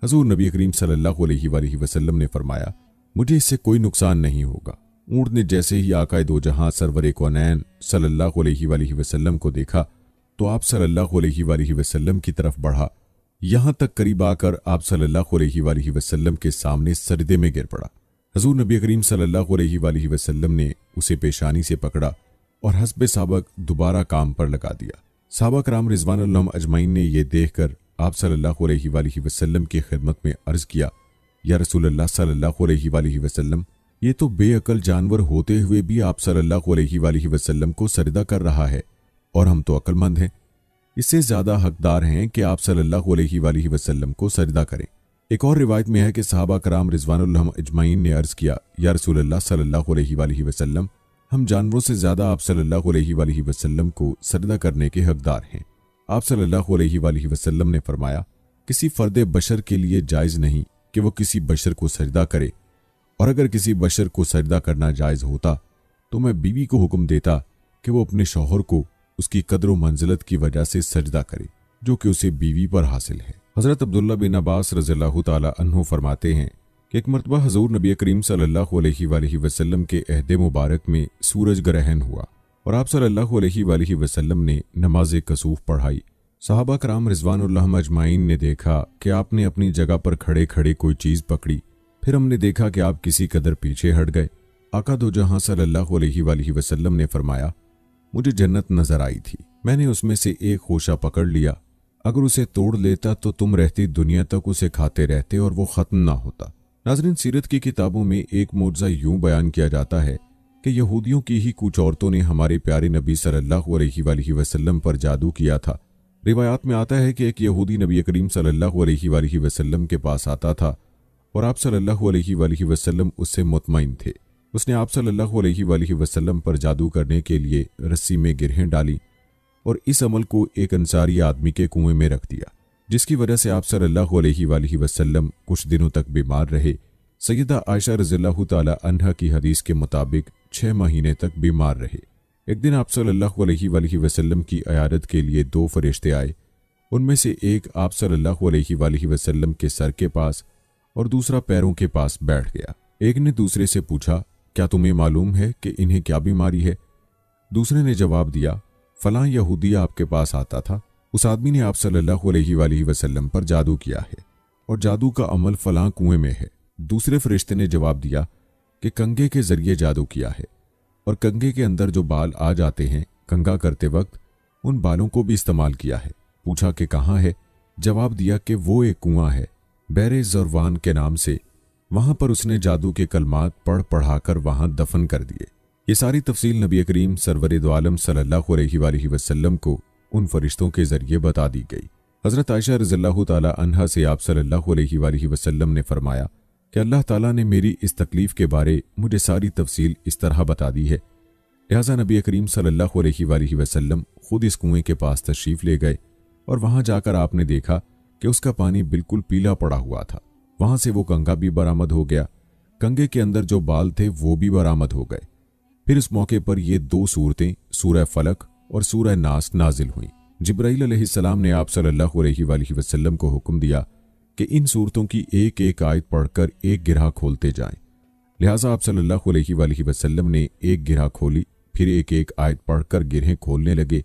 हजूर नबी करीम सल्लल्लाहु अलैहि वसल्लम ने फरमाया, मुझे इससे कोई नुकसान नहीं होगा। ऊँट ने जैसे ही आकाए दो जहां सरवर कौनैन सल्लल्लाहु अलैहि वसल्लम को देखा तो आप सल्लल्लाहु अलैहि वसल्लम की तरफ बढ़ा, यहां तक करीब आकर आप सल्लल्लाहु अलैहि वसल्लम के सामने सजदे में गिर पड़ा। हजूर नबी करीम सल्लल्लाहु अलैहि वसल्लम ने उसे पेशानी से पकड़ा और हस्बे साबक दोबारा काम पर लगा दिया। सहाबा कराम रिजवानुल्लाह अजमाइन ने यह देखकर आप सल्लल्लाहु अलैहि वसल्लम की खिदमत में अर्ज किया, या रसूलुल्लाह सल्लल्लाहु अलैहि वसल्लम, ये तो बेअकल जानवर होते हुए भी आप सल्लल्लाहु अलैहि वसल्लम को सजदा कर रहा है और हम तो अक्लमंद हैं, इससे ज्यादा हकदार हैं कि आप सल्लल्लाहु अलैहि वसल्लम को सजदा करें। एक और रिवायत में है कि सहाबा कराम रिजवानुल्लाह अजमाइन ने अर्ज किया, या रसूलुल्लाह सल्लल्लाहु अलैहि वसल्लम, हम जानवरों से ज्यादा आप सल्लल्लाहु अलैहि वसल्लम को सजदा करने के हकदार हैं। आप सल्लल्लाहु अलैहि वसल्लम ने फरमाया, किसी फर्द बशर के लिए जायज नहीं कि वो किसी बशर को सजदा करे, और अगर किसी बशर को सजदा करना जायज होता तो मैं बीवी को हुक्म देता कि वो अपने शौहर को उसकी कदर व मंजिलत की वजह से सजदा करे जो कि उसे बीवी पर हासिल है। हजरत अब्दुल्ला बिन अब्बास रज़ियल्लाहु ताला अन्हु फरमाते हैं कि एक मरतबा हजूर नबी करीम सल्लल्लाहु अलैहि वसल्लम के अहद मुबारक में सूरज ग्रहण हुआ और आप सल्लल्लाहु अलैहि वसल्लम ने नमाज कसूफ पढ़ाई। सहाबा कराम रिजवानुल्लाह अजमाइन ने देखा कि आपने अपनी जगह पर खड़े खड़े कोई चीज़ पकड़ी, फिर हमने देखा कि आप किसी कदर पीछे हट गए। आका दो जहां सल्लल्लाहु अलैहि वसल्लम ने फरमाया, मुझे जन्नत नजर आई थी, मैंने उसमें से एक खोशा पकड़ लिया, अगर उसे तोड़ लेता तो तुम रहती दुनिया तक उसे खाते रहते और वो खत्म ना होता। नाज़रीन, सीरत की किताबों में एक मौजज़ा यूं बयान किया जाता है कि यहूदियों की ही कुछ औरतों ने हमारे प्यारे नबी सल्लल्लाहु अलैहि वसल्लम पर जादू किया था। रिवायात में आता है कि एक यहूदी नबी करीम सल्लल्लाहु अलैहि वसल्लम के पास आता था और आप सल्लल्लाहु अलैहि वसल्लम उससे मुतमईन थे। उसने आप सल्लल्लाहु अलैहि वसल्लम पर जादू करने के लिए रस्सी में गिरहें डाली और इस अमल को एक अंसारी आदमी के कुएं में रख दिया, जिसकी वजह से आप सल्लल्लाहु अलैहि वसल्लम कुछ दिनों तक बीमार रहे। सैयदा आयशा रज़ियल्लाहु ताला अन्हा की हदीस के मुताबिक 6 महीने तक बीमार रहे। एक दिन आप सल्लल्लाहु अलैहि वसल्लम की इयादत के लिए 2 फरिश्ते आए। उनमें से एक आप सल्लल्लाहु अलैहि वसल्लम के सर के पास और दूसरा पैरों के पास बैठ गया। एक ने दूसरे से पूछा, क्या तुम्हें मालूम है कि इन्हें क्या बीमारी है? दूसरे ने जवाब दिया, फलां यहूदी आपके पास आता था, उस आदमी ने आप सल्लल्लाहु अलैहि वसल्लम पर जादू किया है और जादू का अमल फलां कुएं में है। दूसरे फरिश्ते ने जवाब दिया कि कंगे के जरिए जादू किया है और कंगे के अंदर जो बाल आ जाते हैं कंगा करते वक्त उन बालों को भी इस्तेमाल किया है। पूछा कि कहाँ है? जवाब दिया कि वो एक कुआं है बैरे ज़रवान के नाम से, वहां पर उसने जादू के कलमात पढ़ पढ़ाकर वहां दफन कर दिए। ये सारी तफसील नबी करीम सरवर दो आलम सल्लल्लाहु अलैहि वसल्लम को उन फरिश्तों के जरिए बता दी गई। हजरत आयशा रज़ियल्लाहु ताला अन्हा से आप सल्लल्लाहु अलैहि वसल्लम ने फरमाया कि अल्लाह ताला ने मेरी इस तकलीफ के बारे मुझे सारी तफसील इस तरह बता दी है। लिहाजा नबी करीम सल्लल्लाहु अलैहि वसल्लम खुद इस कुएं के पास तशरीफ ले गए और वहां जाकर आपने देखा कि उसका पानी बिल्कुल पीला पड़ा हुआ था। वहां से वो कंगा भी बरामद हो गया, कंगे के अंदर जो बाल थे वो भी बरामद हो गए। फिर इस मौके पर ये 2 सूरतें सूरह फलक और सूरह नास नाजिल हुई। जिब्राईल अलैहिस्सलाम ने आप सल्लल्लाहु अलैहि वसल्लम को हुक्म दिया कि इन सूरतों की एक एक आयत पढ़कर एक गिरह खोलते जाएं। लिहाजा आप सल्लल्लाहु अलैहि वसल्लम ने एक गिरह खोली, फिर एक एक आयत पढ़कर गिरहें खोलने लगे।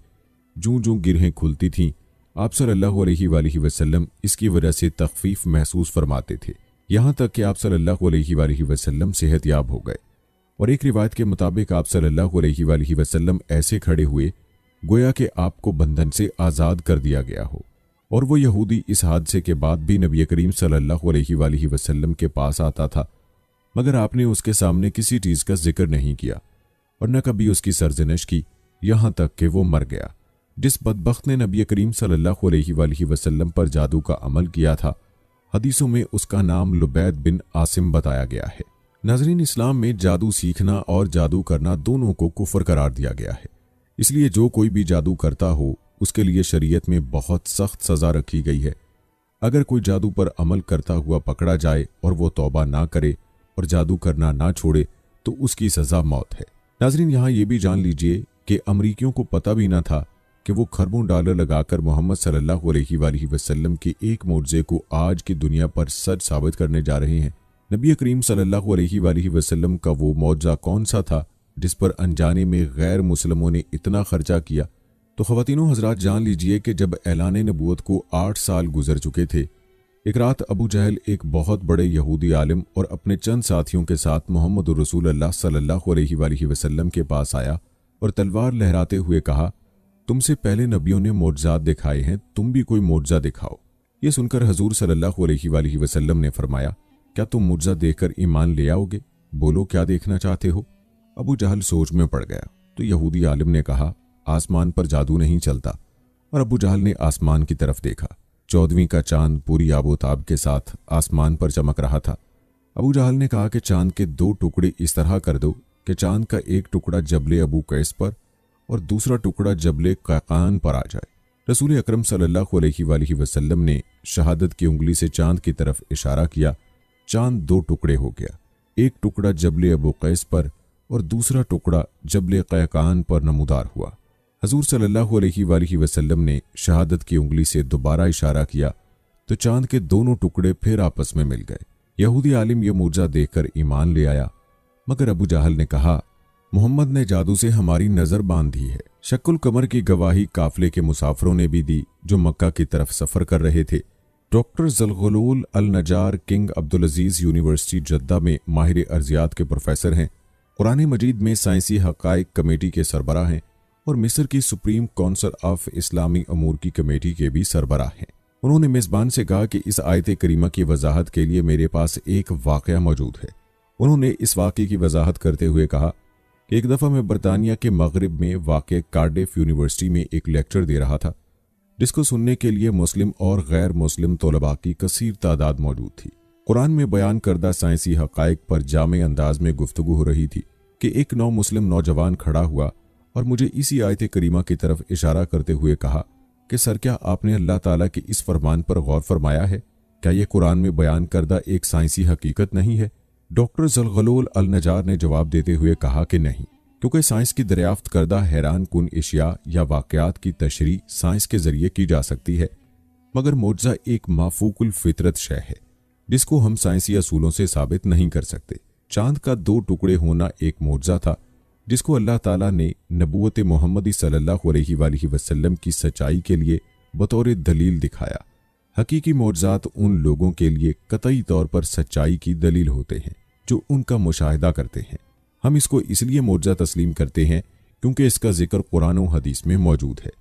जूं जूं गिरहें खुलती थीं आप सल्लल्लाहु अलैहि वसल्लम इसकी वजह से तखफीफ महसूस फरमाते थे, यहाँ तक कि आप सल्लल्लाहु अलैहि वसल्लम सेहतयाब हो गए। और एक रिवायत के मुताबिक आप सल्लल्लाहु अलैहि वसल्लम ऐसे खड़े हुए गोया कि आपको बंधन से आज़ाद कर दिया गया हो। और वो यहूदी इस हादसे के बाद भी नबी करीम सल्लल्लाहु अलैहि वसल्लम के पास आता था, मगर आपने उसके सामने किसी चीज़ का जिक्र नहीं किया और न कभी उसकी सरजनश की, यहाँ तक कि वो मर गया। जिस बदबख्त ने नबी करीम सल्लल्लाहु अलैहि वसल्लम पर जादू का अमल किया था, हदीसों में उसका नाम लुबैद बिन आसिम बताया गया है। नाज़रीन, इस्लाम में जादू सीखना और जादू करना दोनों को कुफ्र करार दिया गया है। इसलिए जो कोई भी जादू करता हो उसके लिए शरीयत में बहुत सख्त सज़ा रखी गई है। अगर कोई जादू पर अमल करता हुआ पकड़ा जाए और वो तौबा ना करे और जादू करना ना छोड़े तो उसकी सज़ा मौत है। नाज़रीन, यहाँ ये भी जान लीजिए कि अमरीकियों को पता भी ना था कि वो खरबों डॉलर लगाकर मोहम्मद सल्लल्लाहु अलैहि वसल्लम के एक मोज़े को आज की दुनिया पर सच साबित करने जा रहे हैं। नबी करीम सल्लल्लाहु अलैहि वसल्लम का वो मौज़ा कौन सा था जिस पर अनजाने में गैर मुस्लिमों ने इतना खर्चा किया? तो ख़वातीनो हज़रात, जान लीजिए कि जब ऐलान नबूवत को 8 साल गुजर चुके थे, एक रात अबू जहल एक बहुत बड़े यहूदी आलिम और अपने चंद साथियों के साथ मोहम्मद रसूलुल्लाह सल्लल्लाहु अलैहि वसल्लम के पास आया और तलवार लहराते हुए कहा, तुमसे पहले नबियों ने मोज़ात दिखाए हैं, तुम भी कोई मोज़ा दिखाओ। ये सुनकर हजूर सल्लल्लाहु अलैहि वसल्लम ने फरमाया, क्या तुम मोज़ा देखकर ईमान ले आओगे? बोलो, क्या देखना चाहते हो? अबू जहल सोच में पड़ गया तो यहूदी आलिम ने कहा, आसमान पर जादू नहीं चलता। और अबू जहल ने आसमान की तरफ देखा। 14वीं का चांद पूरी आबोताब के साथ आसमान पर चमक रहा था। अबू जहल ने कहा कि चांद के 2 टुकड़े इस तरह कर दो कि चांद का एक टुकड़ा जबले अबू कैस पर और दूसरा टुकड़ा जबले कैकान पर आ जाए। रसूल अकरम सल्लल्लाहु अलैहि वसल्लम ने शहादत की उंगली से चांद की तरफ इशारा किया। चांद 2 टुकड़े हो गया, एक टुकड़ा जबले अबू कैस पर और दूसरा टुकड़ा जबले कैकान पर नमूदार हुआ। हजूर सल्लल्लाहु अलैहि वसल्लम ने शहादत की उंगली से दोबारा इशारा किया तो चांद के दोनों टुकड़े फिर आपस में मिल गए। यहूदी आलिम यह मोज़ा देखकर ईमान ले आया, मगर अबू जहल ने कहा, मोहम्मद ने जादू से हमारी नजर बांध दी है। शक्कुल कमर की गवाही काफिले के मुसाफिरों ने भी दी जो मक्का की तरफ सफर कर रहे थे। डॉक्टर ज़लगलूल अल नजार किंग अब्दुल अजीज यूनिवर्सिटी जद्दा में माहिर अर्जियात के प्रोफेसर हैं, कुरान मजीद में साइंसी हक़ाइक़ कमेटी के सरबराह हैं और मिस्र की सुप्रीम काउंसिल ऑफ इस्लामी अमूर की कमेटी के भी सरबराह हैं। उन्होंने मेज़बान से कहा कि इस आयत करीमा की वजाहत के लिए मेरे पास एक वाक़या मौजूद है। उन्होंने इस वाक़े की वजाहत करते हुए कहा कि एक दफ़ा मैं बरतानिया के मगरिब में वाक़े कार्डिफ यूनिवर्सिटी में एक लेक्चर दे रहा था, जिसको सुनने के लिए मुस्लिम और गैर मुस्लिम तलबा की कसीर तादाद मौजूद थी। कुरान में बयान करदा साइंसी हक़ाइक़ पर जामे अंदाज में गुफ्तगू हो रही थी कि एक नौ मुस्लिम नौजवान खड़ा हुआ और मुझे इसी आयत करीमा की तरफ इशारा करते हुए कहा कि सर, क्या आपने अल्लाह ताला के इस फरमान पर गौर फरमाया है? क्या यह कुरान में बयान करदा एक साइंसी हकीकत नहीं है? डॉक्टर ज़लगलूल अल नजार ने जवाब देते हुए कहा कि नहीं, क्योंकि साइंस की दरियाफ्त करदा हैरान कुन एशिया या वाक़यात की तशरीह साइंस के जरिए की जा सकती है, मगर मोज़ा एक माफूकुल फितरत शय है जिसको हम साइंसी असूलों से साबित नहीं कर सकते। चांद का 2 टुकड़े होना एक मोज़ा था जिसको अल्लाह ताला ने नबूवत मोहम्मदी सल्लल्लाहु अलैहि वसल्लम की सच्चाई के लिए बतौर दलील दिखाया। हकीकी मोज़ात उन लोगों के लिए कतई तौर पर सच्चाई की दलील होते हैं जो उनका मुशाहिदा करते हैं। हम इसको इसलिए मोज़ा तस्लीम करते हैं क्योंकि इसका जिक्र कुरान और हदीस में मौजूद है।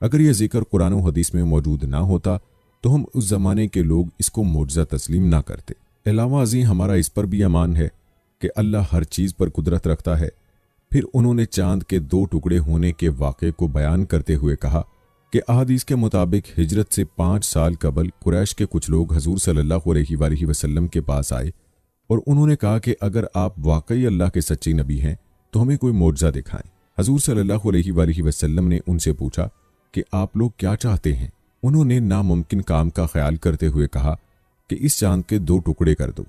अगर यह जिक्र कुरान और हदीस में मौजूद ना होता तो हम उस ज़माने के लोग इसको मोज़ा तस्लीम ना करते। अलावा अज़ीं हमारा इस पर भी ईमान है कि अल्लाह हर चीज़ पर कुदरत रखता है। फिर उन्होंने चांद के 2 टुकड़े होने के वाक़े को बयान करते हुए कहा कि अहादीस के मुताबिक हिजरत से 5 साल कबल कुरैश के कुछ लोग हजूर सल्लल्लाहु अलैहि वसल्लम के पास आए और उन्होंने कहा कि अगर आप वाकई अल्लाह के सच्चे नबी हैं तो हमें कोई मोज़ा दिखाएं। हजूर सल्लल्लाहु अलैहि वसल्लम ने उनसे पूछा कि आप लोग क्या चाहते हैं? उन्होंने नामुमकिन काम का ख्याल करते हुए कहा कि इस चांद के 2 टुकड़े कर दो।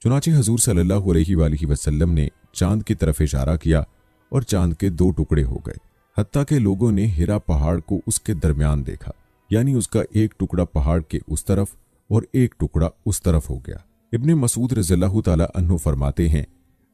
चुनाचे हजूर सल्लल्लाहु अलैहि वसल्लम ने चांद की तरफ इशारा किया और चांद के 2 टुकड़े हो गए। हत्ता के लोगों ने हिरा पहाड़ को उसके दरमियान देखा, यानी उसका एक टुकड़ा पहाड़ के उस तरफ और एक टुकड़ा उस तरफ हो गया। इब्ने मसूद रज़ियल्लाहु ताला अन्हु फरमाते हैं,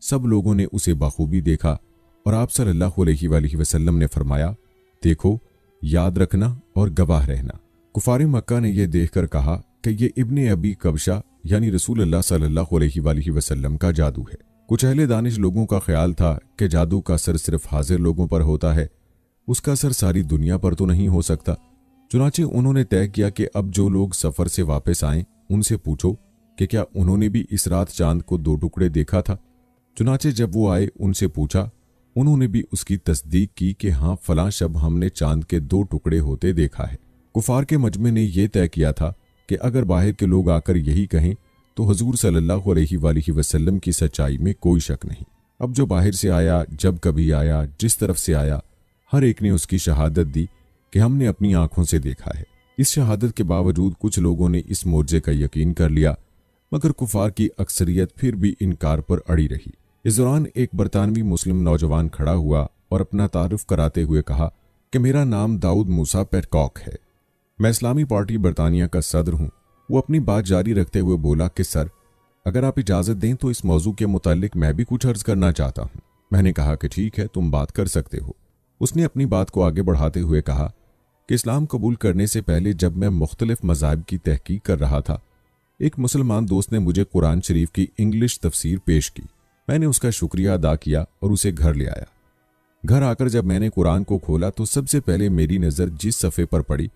सब लोगों ने उसे बाखूबी देखा और आप सल्लल्लाहु अलैहि वसल्लम ने फरमाया, देखो, याद रखना और गवाह रहना। कुफार मक्का ने यह देखकर कहा कि यह इब्ने अबी कबशा यानी रसूलुल्लाह सल्लल्लाहु अलैहि वसल्लम का जादू है। कुछ अहले दानिश लोगों का ख्याल था कि जादू का असर सिर्फ हाजिर लोगों पर होता है, उसका असर सारी दुनिया पर तो नहीं हो सकता। चुनाचे उन्होंने तय किया कि अब जो लोग सफर से वापस आएं उनसे पूछो कि क्या उन्होंने भी इस रात चांद को 2 टुकड़े देखा था। चुनाचे जब वो आए उनसे पूछा, उन्होंने भी उसकी तस्दीक की कि हाँ, फलां शब हमने चांद के 2 टुकड़े होते देखा है। कुफार के मजमे ने यह तय किया था कि अगर बाहर के लोग आकर यही कहें तो हजूर सल्लल्लाहु अलैहि वसल्लम की सच्चाई में कोई शक नहीं। अब जो बाहर से आया, जब कभी आया, जिस तरफ से आया, हर एक ने उसकी शहादत दी कि हमने अपनी आंखों से देखा है। इस शहादत के बावजूद कुछ लोगों ने इस मोर्चे का यकीन कर लिया, मगर कुफार की अक्सरियत फिर भी इनकार पर अड़ी रही। इस दौरान एक बरतानवी मुस्लिम नौजवान खड़ा हुआ और अपना तारुफ कराते हुए कहा कि मेरा नाम दाऊद मूसा पेटकॉक है, मैं इस्लामी पार्टी बरतानिया का सदर हूं। वो अपनी बात जारी रखते हुए बोला कि सर, अगर आप इजाज़त दें तो इस मौजू के मुतालिक मैं भी कुछ अर्ज करना चाहता हूं। मैंने कहा कि ठीक है, तुम बात कर सकते हो। उसने अपनी बात को आगे बढ़ाते हुए कहा कि इस्लाम कबूल करने से पहले जब मैं मुख्तलिफ मज़ाहिब की तहकीक कर रहा था, एक मुसलमान दोस्त ने मुझे कुरान शरीफ की इंग्लिश तफसीर पेश की। मैंने उसका शुक्रिया अदा किया और उसे घर ले आया। घर आकर जब मैंने कुरान को खोला तो सबसे पहले मेरी नज़र जिस सफ़े पर पड़ी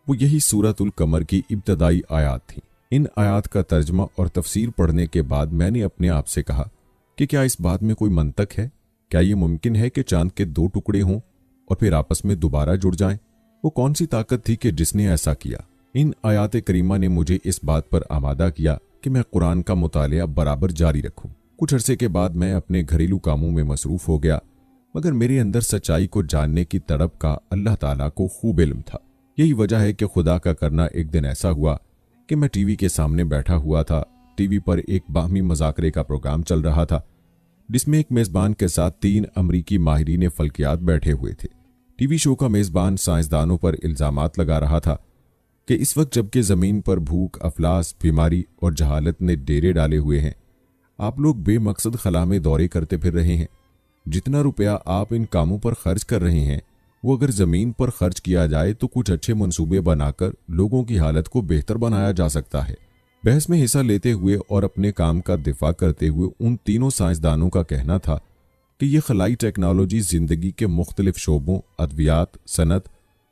वो यही सूरतुल कमर की इब्तदाई आयात थी। इन आयात का तर्जमा और तफसीर पढ़ने के बाद मैंने अपने आप से कहा कि क्या इस बात में कोई मंतक है? क्या ये मुमकिन है कि चांद के दो टुकड़े हों और फिर आपस में दोबारा जुड़ जाएं? वो कौन सी ताकत थी कि जिसने ऐसा किया? इन आयात करीमा ने मुझे इस बात पर आमादा किया कि मैं कुरान का मुतालिया बराबर जारी रखूं। कुछ अरसे के बाद मैं अपने घरेलू कामों में मसरूफ हो गया, मगर मेरे अंदर सच्चाई को जानने की तड़प का अल्लाह ताला को खूब इल्म था। यही वजह है कि खुदा का करना एक दिन ऐसा हुआ कि मैं टीवी के सामने बैठा हुआ था। टीवी पर एक बाहमी मजाकरे का प्रोग्राम चल रहा था, जिसमें एक मेज़बान के साथ 3 अमरीकी माहिरीन फल्कियात बैठे हुए थे। टीवी शो का मेज़बान साइंसदानों पर इल्ज़ामात लगा रहा था कि इस वक्त जबकि ज़मीन पर भूख, अफलास, बीमारी और जहालत ने डेरे डाले हुए हैं, आप लोग बेमकसद खला में दौरे करते फिर रहे हैं। जितना रुपया आप इन कामों पर खर्च कर रहे हैं वो अगर ज़मीन पर खर्च किया जाए तो कुछ अच्छे मंसूबे बनाकर लोगों की हालत को बेहतर बनाया जा सकता है। बहस में हिस्सा लेते हुए और अपने काम का दिफा करते हुए उन तीनों साइंसदानों का कहना था कि यह खलाई टेक्नोलॉजी ज़िंदगी के मुख्तलिफ शोबों, अद्वियात, सनत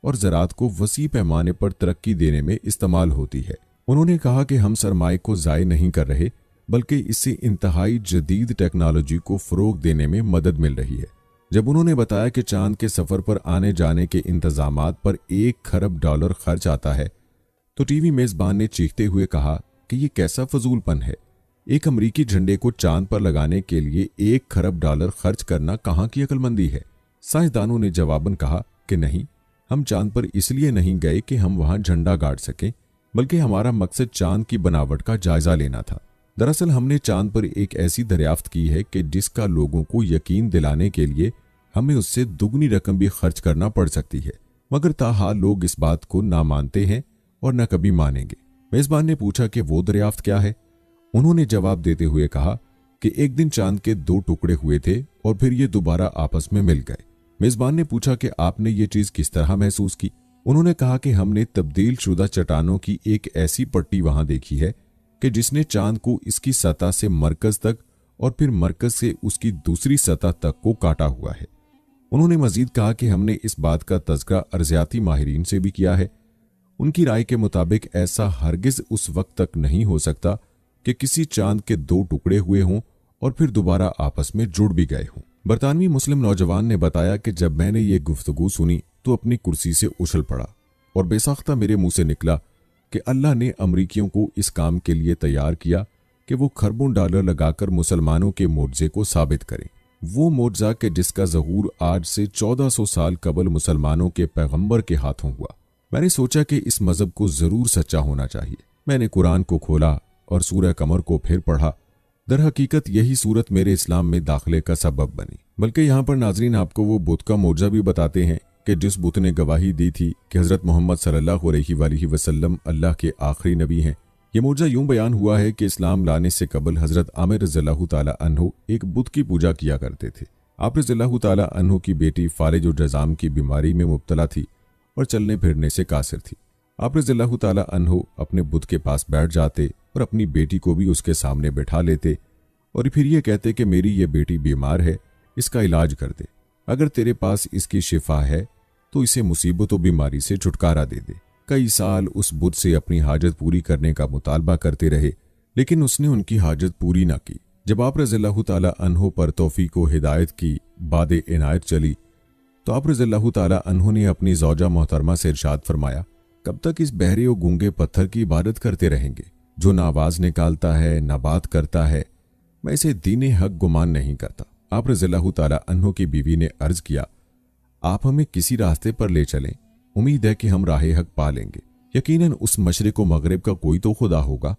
और ज़रात को वसी पैमाने पर तरक्की देने में इस्तेमाल होती है। उन्होंने कहा कि हम सरमाए को ज़ाय नहीं कर रहे, बल्कि इससे इंतहाई जदीद टेक्नोलॉजी को फ़रोग देने में मदद मिल रही है। जब उन्होंने बताया कि चांद के सफ़र पर आने जाने के इंतजामात पर $1 खरब खर्च आता है, तो टीवी मेज़बान ने चीखते हुए कहा कि यह कैसा फजूलपन है। एक अमरीकी झंडे को चांद पर लगाने के लिए $1 खरब खर्च करना कहाँ की अक्लमंदी है? साइंसदानों ने जवाबन कहा कि नहीं, हम चांद पर इसलिए नहीं गए कि हम वहां झंडा गाड़ सकें, बल्कि हमारा मकसद चांद की बनावट का जायजा लेना था। दरअसल हमने चांद पर एक ऐसी दरियाफ्त की है कि जिसका लोगों को यकीन दिलाने के लिए हमें उससे दुगनी रकम भी खर्च करना पड़ सकती है, मगर ताहाल लोग इस बात को ना मानते हैं और न कभी मानेंगे। मेज़बान ने पूछा कि वो दरियाफ्त क्या है? उन्होंने जवाब देते हुए कहा कि एक दिन चांद के 2 टुकड़े हुए थे और फिर ये दोबारा आपस में मिल गए। मेज़बान ने पूछा कि आपने ये चीज़ किस तरह महसूस की? उन्होंने कहा कि हमने तब्दील शुदा चट्टानों की एक ऐसी पट्टी वहां देखी है कि जिसने चांद को इसकी सतह से मरकज तक और फिर मरकज से उसकी दूसरी सतह तक को काटा हुआ है। उन्होंने मजीद कहा कि हमने इस बात का तज़किरा अर्ज़ियाती माहिरीन से भी किया है। उनकी राय के मुताबिक ऐसा हरगिज उस वक्त तक नहीं हो सकता कि किसी चांद के 2 टुकड़े हुए हों और फिर दोबारा आपस में जुड़ भी गए हों। बरतानवी मुस्लिम नौजवान ने बताया कि जब मैंने ये गुफ्तगू सुनी तो अपनी कुर्सी से उछल पड़ा और बेसाख्ता मेरे मुंह से निकला कि अल्लाह ने अमरीकियों को इस काम के लिए तैयार किया कि वो खरबों डॉलर लगाकर मुसलमानों के मोर्जे को साबित करें। वो मोर्जा के जिसका ज़हूर आज से 1400 साल कबल मुसलमानों के पैगंबर के हाथों हुआ। मैंने सोचा कि इस मजहब को ज़रूर सच्चा होना चाहिए। मैंने कुरान को खोला और सूरह कमर को फिर पढ़ा। दर हकीकत यही सूरत मेरे इस्लाम में दाखिले का सबब बनी। बल्कि यहाँ पर नाजरीन आपको वो बुत का मोर्जा भी बताते हैं कि जिस बुत ने गवाही दी थी कि हज़रत मोहम्मद सल्लल्लाहु अलैहि वसल्लम अल्लाह के आखिरी नबी हैं। ये मोर्जा यूं बयान हुआ है कि इस्लाम लाने से कबल हज़रत आमिर रज़ियल्लाहु ताला अन्हु एक बुत की पूजा किया करते थे। आप रज़ियल्लाहु ताला अन्हु की बेटी फालिज और जज़ाम की बीमारी में मुब्तला थी और चलने फिरने से कासिर थी। आप रज़ियल्लाहु ताला अन्हु अपने बुत के पास बैठ जाते और अपनी बेटी को भी उसके सामने बैठा लेते और फिर ये कहते कि मेरी ये बेटी बीमार है, इसका इलाज कर दे। अगर तेरे पास इसकी शिफा है तो इसे मुसीबत और बीमारी से छुटकारा दे दे। कई साल उस बुत से अपनी हाजत पूरी करने का मुतालबा करते रहे, लेकिन उसने उनकी हाजत पूरी ना की। जब आप रज़ियल्लाहु ताला अन्हु पर तौफीक व हिदायत की बादे इनायत चली तो आप रज़ियल्लाहु ताला अन्हु ने अपनी ज़ौजा मोहतरमा से इरशाद फरमाया, कब तक इस बहरे और गूंगे पत्थर की इबादत करते रहेंगे जो ना आवाज़ निकालता है ना बात करता है? मैं इसे दीने हक गुमान नहीं करता। आप रज़ियल्लाहु ताला अन्हु की बीवी ने अर्ज किया, आप हमें किसी रास्ते पर ले चलें, उम्मीद है कि हम राहे हक पा लेंगे। यकीनन उस मशरिक व मगरिब का कोई तो खुदा होगा।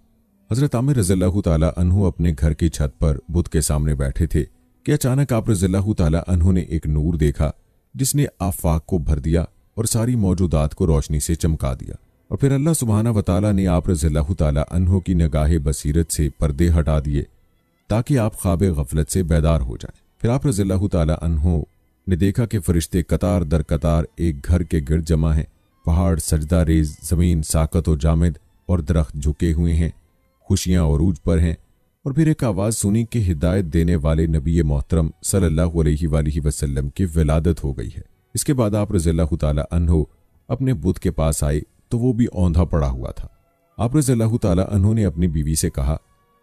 हजरत आमिर रज़ियल्लाहु ताला अन्हु अपने घर की छत पर बुत के सामने बैठे थे कि अचानक आप रज़ियल्लाहु ताला अन्हु ने एक नूर देखा जिसने आफाक को भर दिया और सारी मौजूदात को रोशनी से चमका दिया। और फिर अल्लाह सुब्हाना व तआला ने आप रज़ियल्लाहु ताला अन्हु की निगाह बसीरत से पर्दे हटा दिए ताकि आप ख्वाब गफलत से बेदार हो जाएं। फिर आप रज़ियल्लाहु ताला अन्हु ने देखा कि फरिश्ते कतार दर कतार एक घर के गिर्द जमा हैं। पहाड़ सजदा रेज, जमीन साकत और जामिद और दरख्त झुके हुए हैं, खुशियां अरूज पर हैं। और फिर एक आवाज़ सुनी कि हिदायत देने वाले नबी मोहतरम सल्लल्लाहु अलैहि वसल्लम की विलादत हो गई है। इसके बाद आप रज़ियल्लाहु ताला अन्हु अपने बुत के पास आए तो वो भी औंधा पड़ा हुआ था। आप रज़ियल्लाहु ताला अन्हु ने अपनी बीवी से कहा,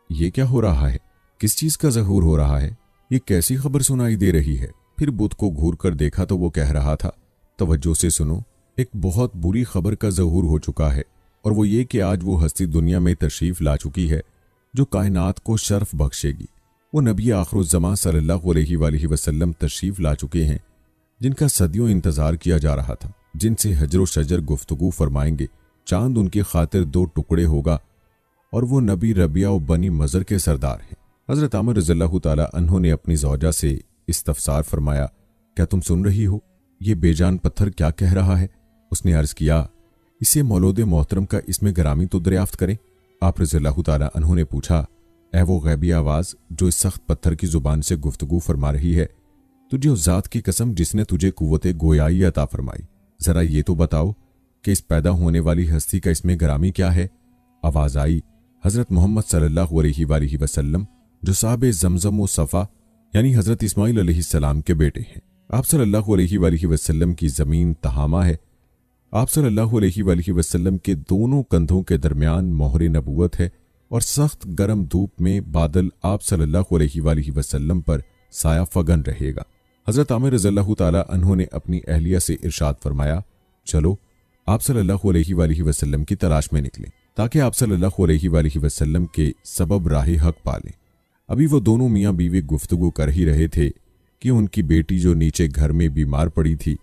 यह क्या हो रहा है? किस चीज़ का ज़हूर हो रहा है? ये कैसी खबर सुनाई दे रही है? फिर बुत को घूर कर देखा तो वो कह रहा था, तवज्जो से सुनो, एक बहुत बुरी खबर का ज़हूर हो चुका है, और वो ये कि आज वो हस्ती दुनिया में तशरीफ़ ला चुकी है जो कायनात को शर्फ बख्शेगी। वो नबी आखिरुज़्ज़मां सल्लल्लाहु अलैहि वसल्लम तशरीफ़ ला चुके हैं जिनका सदियों इंतज़ार किया जा रहा था, जिनसे हजर व शजर गुफ्तगू फरमाएंगे। चांद उनकी खातिर दो टुकड़े होगा और वो नबी रबिया व बनी मज़र के सरदार हैं। हज़रत आमिर रज़ियल्लाहु ताला अन्हु ने अपनी ज़ौजा से इस्तफ़सार फरमाया, क्या तुम सुन रही हो? ये बेजान पत्थर क्या कह रहा है? उसने अर्ज़ किया, इसे मौलूद मोहतरम का इसमें गरामी तो दरियाफ्त करें। आप रज़ियल्लाहु ताला अन्हु ने पूछा, ऐ वो गैबी आवाज़ जो इस सख्त पत्थर की ज़ुबान से गुफ्तगू फरमा रही है, तुझे उस ज़ात की कसम जिसने तुझे कुव्वत गोयाई अता फरमाई, ज़रा ये तो बताओ कि इस पैदा होने वाली हस्ती का इसमें गरामी क्या है? आवाज़ आई, हज़रत मोहम्मद सल्लल्लाहु अलैहि वसल्लम जो साहब ज़मज़म व सफ़ा यानी हज़रत इस्माइल अलैहिस्सलाम के बेटे हैं। आप सल्लल्लाहु अलैहि वसल्लम की ज़मीन तहामा है। आप सल्लल्लाहु अलैहि वसल्लम के दोनों कंधों के दरमियान मोहर नबूवत है और सख्त गर्म धूप में बादल आप सल्लल्लाहु अलैहि वसल्लम पर साया फगन रहेगा। हज़रत आमिर रज़ियल्लाहु ताला अन्हु ने अपनी अहलिया से इरशाद फरमाया, चलो आप सल्लल्लाहु अलैहि वसल्लम की तलाश में निकलें ताकि आप सल्लल्लाहु अलैहि वसल्लम के सबब राह हक पालें। अभी वो दोनों मियाँ बीवी गुफ्तगू कर ही रहे थे कि उनकी बेटी जो नीचे घर में बीमार पड़ी थी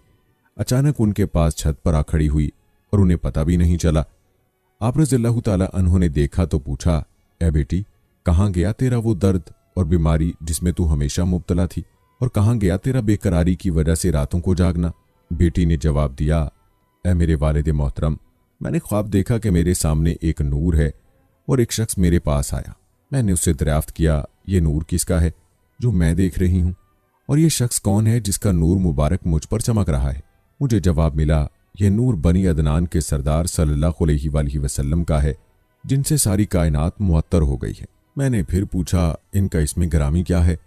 अचानक उनके पास छत पर आ खड़ी हुई और उन्हें पता भी नहीं चला। आप रज़ियल्लाहु ताला अन्हु ने देखा तो पूछा, ए बेटी, कहाँ गया तेरा वो दर्द और बीमारी जिसमें तू हमेशा मुब्तला थी, और कहाँ गया तेरा बेकरारी की वजह से रातों को जागना? बेटी ने जवाब दिया, ए मेरे वालिद मोहतरम, मैंने ख्वाब देखा कि मेरे सामने एक नूर है और एक शख्स मेरे पास आया। मैंने उससे दरियाफ्त किया, ये नूर किसका है जो मैं देख रही हूँ, और ये शख्स कौन है जिसका नूर मुबारक मुझ पर चमक रहा है? मुझे जवाब मिला, यह नूर बनी अदनान के सरदार सल्लल्लाहु अलैहि वसल्लम का है जिनसे सारी कायनात मुअत्तर हो गई है। मैंने फिर पूछा, इनका इसमें गरामी क्या है?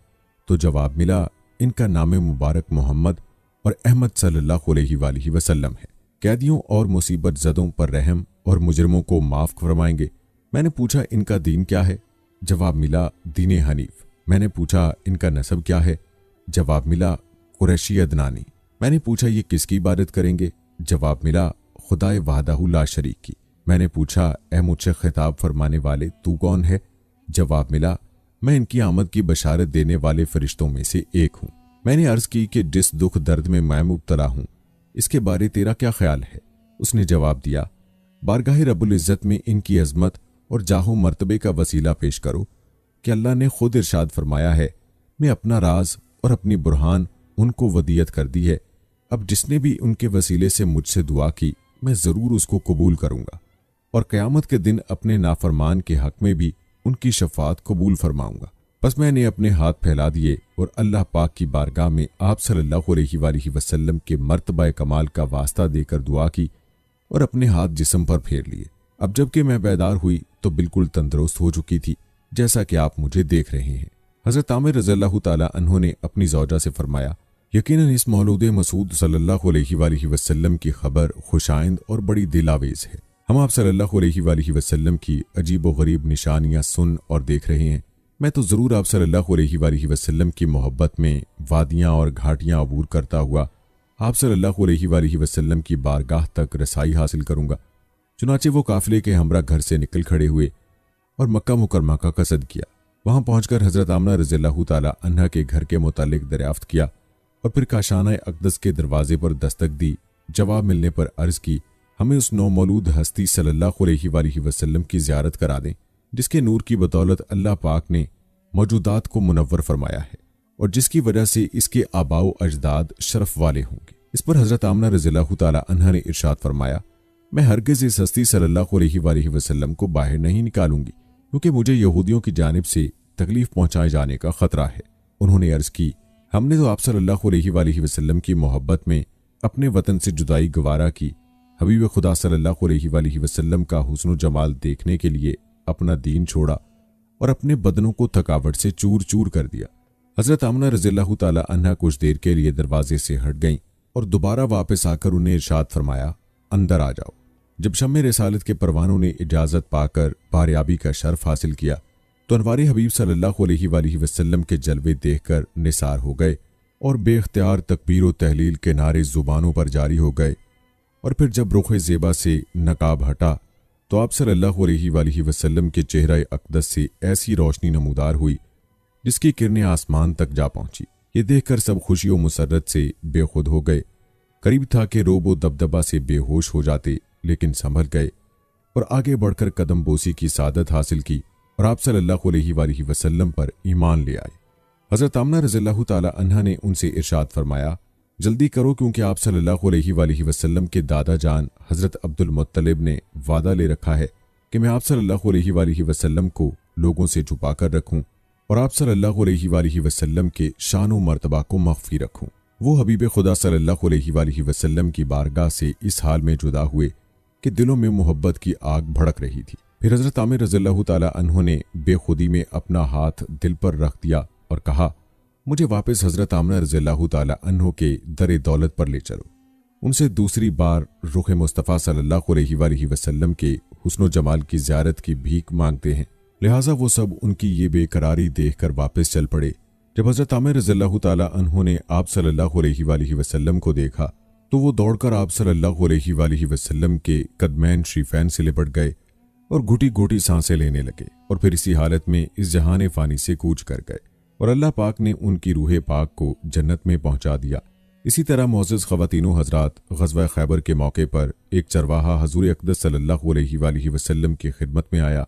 तो जवाब मिला, इनका नाम मुबारक मोहम्मद और अहमद सल्लल्लाहु अलैहि वसल्लम है। कैदियों और मुसीबत ज़दों पर रहम और मुजरिमों को माफ़ फरमाएंगे। मैंने पूछा, इनका दीन क्या है? जवाब मिला, दीन हनीफ। मैंने पूछा, इनका नसब क्या है? जवाब मिला, कुरैशी अदनानी। मैंने पूछा, ये किसकी इबादत करेंगे? जवाब मिला, खुदाए वाहदाहु ला शरीक की। मैंने पूछा, ए मुझसे खिताब फरमाने वाले तू कौन है? जवाब मिला, मैं इनकी आमद की बशारत देने वाले फरिश्तों में से एक हूँ। मैंने अर्ज़ की कि जिस दुख दर्द में मैं मुब्तला हूँ इसके बारे तेरा क्या ख्याल है? उसने जवाब दिया, बारगाह रब्बुल इज़्ज़त में इनकी अज़मत और जाहो मर्तबे का वसीला पेश करो कि अल्लाह ने खुद इरशाद फरमाया है, मैं अपना राज और अपनी बुरहान उनको वदियत कर दी है। अब जिसने भी उनके वसीले से मुझसे दुआ की मैं ज़रूर उसको कबूल करूँगा और क़यामत के दिन अपने नाफरमान के हक़ में भी उनकी शफ़ाअत कबूल फरमाऊँगा। बस मैंने अपने हाथ फैला दिए और अल्लाह पाक की बारगाह में आप सल्लल्लाहु अलैहि वसल्लम के मर्तबा कमाल का वास्ता देकर दुआ की और अपने हाथ जिस्म पर फेर लिए। अब जबकि मैं बेदार हुई तो बिल्कुल तंदुरुस्त हो चुकी थी, जैसा कि आप मुझे देख रहे हैं। हज़रत आमिर रज़ियल्लाहु ताला अन्हु ने अपनी ज़ौजा से फरमाया, यकीनन इस मौलूद मसूद सल्लल्लाहु अलैहि वसल्लम की खबर खुशाइंद और बड़ी दिलावेज है। हम आप सल्लल्लाहु अलैहि वसल्लम की अजीब व गरीब निशानियां सुन और देख रहे हैं। मैं तो ज़रूर आप सल्लल्लाहु अलैहि वसल्लम की मोहब्बत में वादियां और घाटियां अबूर करता हुआ आप सल्लल्लाहु अलैहि वसल्लम की बारगाह तक रसाई हासिल करूंगा। चुनाचे वो काफिले के हमरा घर से निकल खड़े हुए और मक्का मुकरमा का कसद किया। वहां पहुंचकर हज़रत आमना रज़ियल्लाहु ताला अन्हा के घर के मुतालिक दरियाफ्त किया और फिर काशाना अक़दस के दरवाजे पर दस्तक दी। जवाब मिलने पर अर्ज़ की, हमें उस नौमौलूद हस्ती सल्लल्लाहु अलैहि वसल्लम की ज़ियारत करा दें जिसके नूर की बदौलत अल्लाह पाक ने मौजूदात को मुनव्वर फरमाया है और जिसकी वजह से इसके आबाओ अजदाद शरफ वाले होंगे। इस पर हज़रत आमना रज़ियल्लाहु ताला अन्हा ने इरशाद फरमाया, मैं हरगिज़ इस हस्ती सल्लल्लाहु अलैहि वसल्लम को बाहर नहीं निकालूंगी क्योंकि मुझे यहूदियों की जानिब से तकलीफ पहुंचाए जाने का खतरा है। उन्होंने अर्ज़ की, हमने तो आप सल्लल्लाहु अलैहि वसल्लम की मोहब्बत में अपने वतन से जुदाई गवारा की। हबीब खुदा सल्लल्लाहु अलैहि वसल्लम का हुस्न जमाल देखने के लिए अपना दीन छोड़ा और अपने बदनों को थकावट से चूर चूर कर दिया। हज़रत आमना रज़ियल्लाहु ताला अन्हा कुछ देर के लिए दरवाजे से हट गईं और दोबारा वापस आकर उन्हें इरशाद फरमाया, अंदर आ जाओ। जब शम्मे रिसालत के परवानों ने इजाज़त पाकर बारियाबी का शर्फ हासिल किया तो अनवारे हबीब सल्लल्लाहु अलैहि वसल्लम के जलवे देखकर निसार हो गए और बेख्तियार तकबीर व तहलील के नारे जुबानों पर जारी हो गए। और फिर जब रुख़ ज़ेबा से नकाब हटा तो आप सल्लल्लाहु अलैहि वसल्लम के चेहरा अक़दस से ऐसी रोशनी नमूदार हुई जिसकी किरणें आसमान तक जा पहुंची। ये देखकर सब खुशी और मुसर्रत से बेखुद हो गए। करीब था कि रोब व दबदबा से बेहोश हो जाते, लेकिन संभल गए और आगे बढ़कर कदम बोसी की सादत हासिल की और आप सल्लल्लाहु अलैहि वसल्लम पर ईमान ले आए। हज़रत आमना रज़ियल्लाहु ताला अन्हा ने उनसे इरशाद फरमाया, जल्दी करो क्योंकि आप सल्लल्लाहु अलैहि वसल्लम के दादा जान हज़रत अब्दुल मुत्तलिब ने वादा ले रखा है कि मैं आप सल्लल्लाहु अलैहि वसल्लम को लोगों से छुपा कर रखूं और आप सल्लल्लाहु अलैहि वसल्लम के शान व मर्तबा को मख्फी रखूं। वो हबीब खुदा सल्लल्लाहु अलैहि वसल्लम की बारगाह से इस हाल में जुदा हुए कि दिलों में मोहब्बत की आग भड़क रही थी। फिर हज़रत आमिर रज़ियल्लाहु ताला अन्हु ने बेखुदी में अपना हाथ दिल पर रख दिया और कहा, मुझे वापस हज़रत आमना रज़ियल्लाहु ताला अन्हु के दरे दौलत पर ले चलो। उनसे दूसरी बार रुख़ मुस्तफ़ा सल्लल्लाहु अलैहि वसल्लम के हुस्न जमाल की ज़ियारत की भीख मांगते हैं। लिहाजा वो सब उनकी ये बेकरारी देखकर वापस चल पड़े। जब हज़रत आमिर रज़ियल्लाहु ताला अन्हु ने आप सल्लल्लाहु अलैहि वसल्लम को देखा तो वो दौड़कर आप सल्लल्लाहु अलैहि वसल्लम के कदमैन शरीफैन से लिपट गए और घुटी घुटी सांसें लेने लगे और फिर इसी हालत में इस जहान फ़ानी से कूच कर गए और अल्लाह पाक ने उनकी रूह पाक को जन्नत में पहुंचा दिया। इसी तरह मोअज़्ज़ज़ ख़वातीनो हज़रात, ग़ज़वा खैबर के मौके पर एक चरवाहा हज़ूर अक़दस सल्लल्लाहु अलैहि वसल्लम की खिदमत में आया।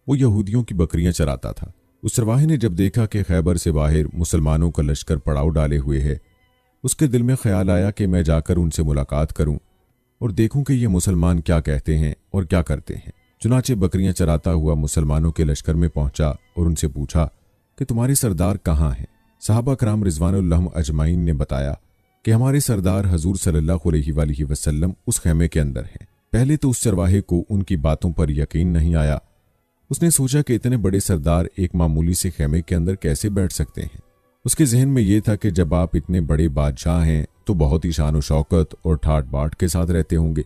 वो यहूदियों की बकरियां चराता था। उस चरवाहे ने जब देखा कि खैबर से बाहर मुसलमानों का लश्कर पड़ाव डाले हुए है, उसके दिल में ख्याल आया कि मैं जाकर उनसे मुलाकात करूं और देखूं कि ये मुसलमान क्या कहते हैं और क्या करते हैं। चुनाचे बकरियां चराता हुआ मुसलमानों के लश्कर में पहुंचा और उनसे पूछा कि तुम्हारे सरदार कहाँ हैं। सहाबा कराम रिज़वानुल्लाह अजमाइन ने बताया कि हमारे सरदार हजूर सल्लल्लाहु अलैहि वसल्लम उस खेमे के अंदर हैं। पहले तो उस चरवाहे को उनकी बातों पर यकीन नहीं आया। उसने सोचा कि इतने बड़े सरदार एक मामूली से खेमे के अंदर कैसे बैठ सकते हैं। उसके जहन में यह था कि जब आप इतने बड़े बादशाह हैं तो बहुत ही शान व शौकत और ठाट बाट के साथ रहते होंगे,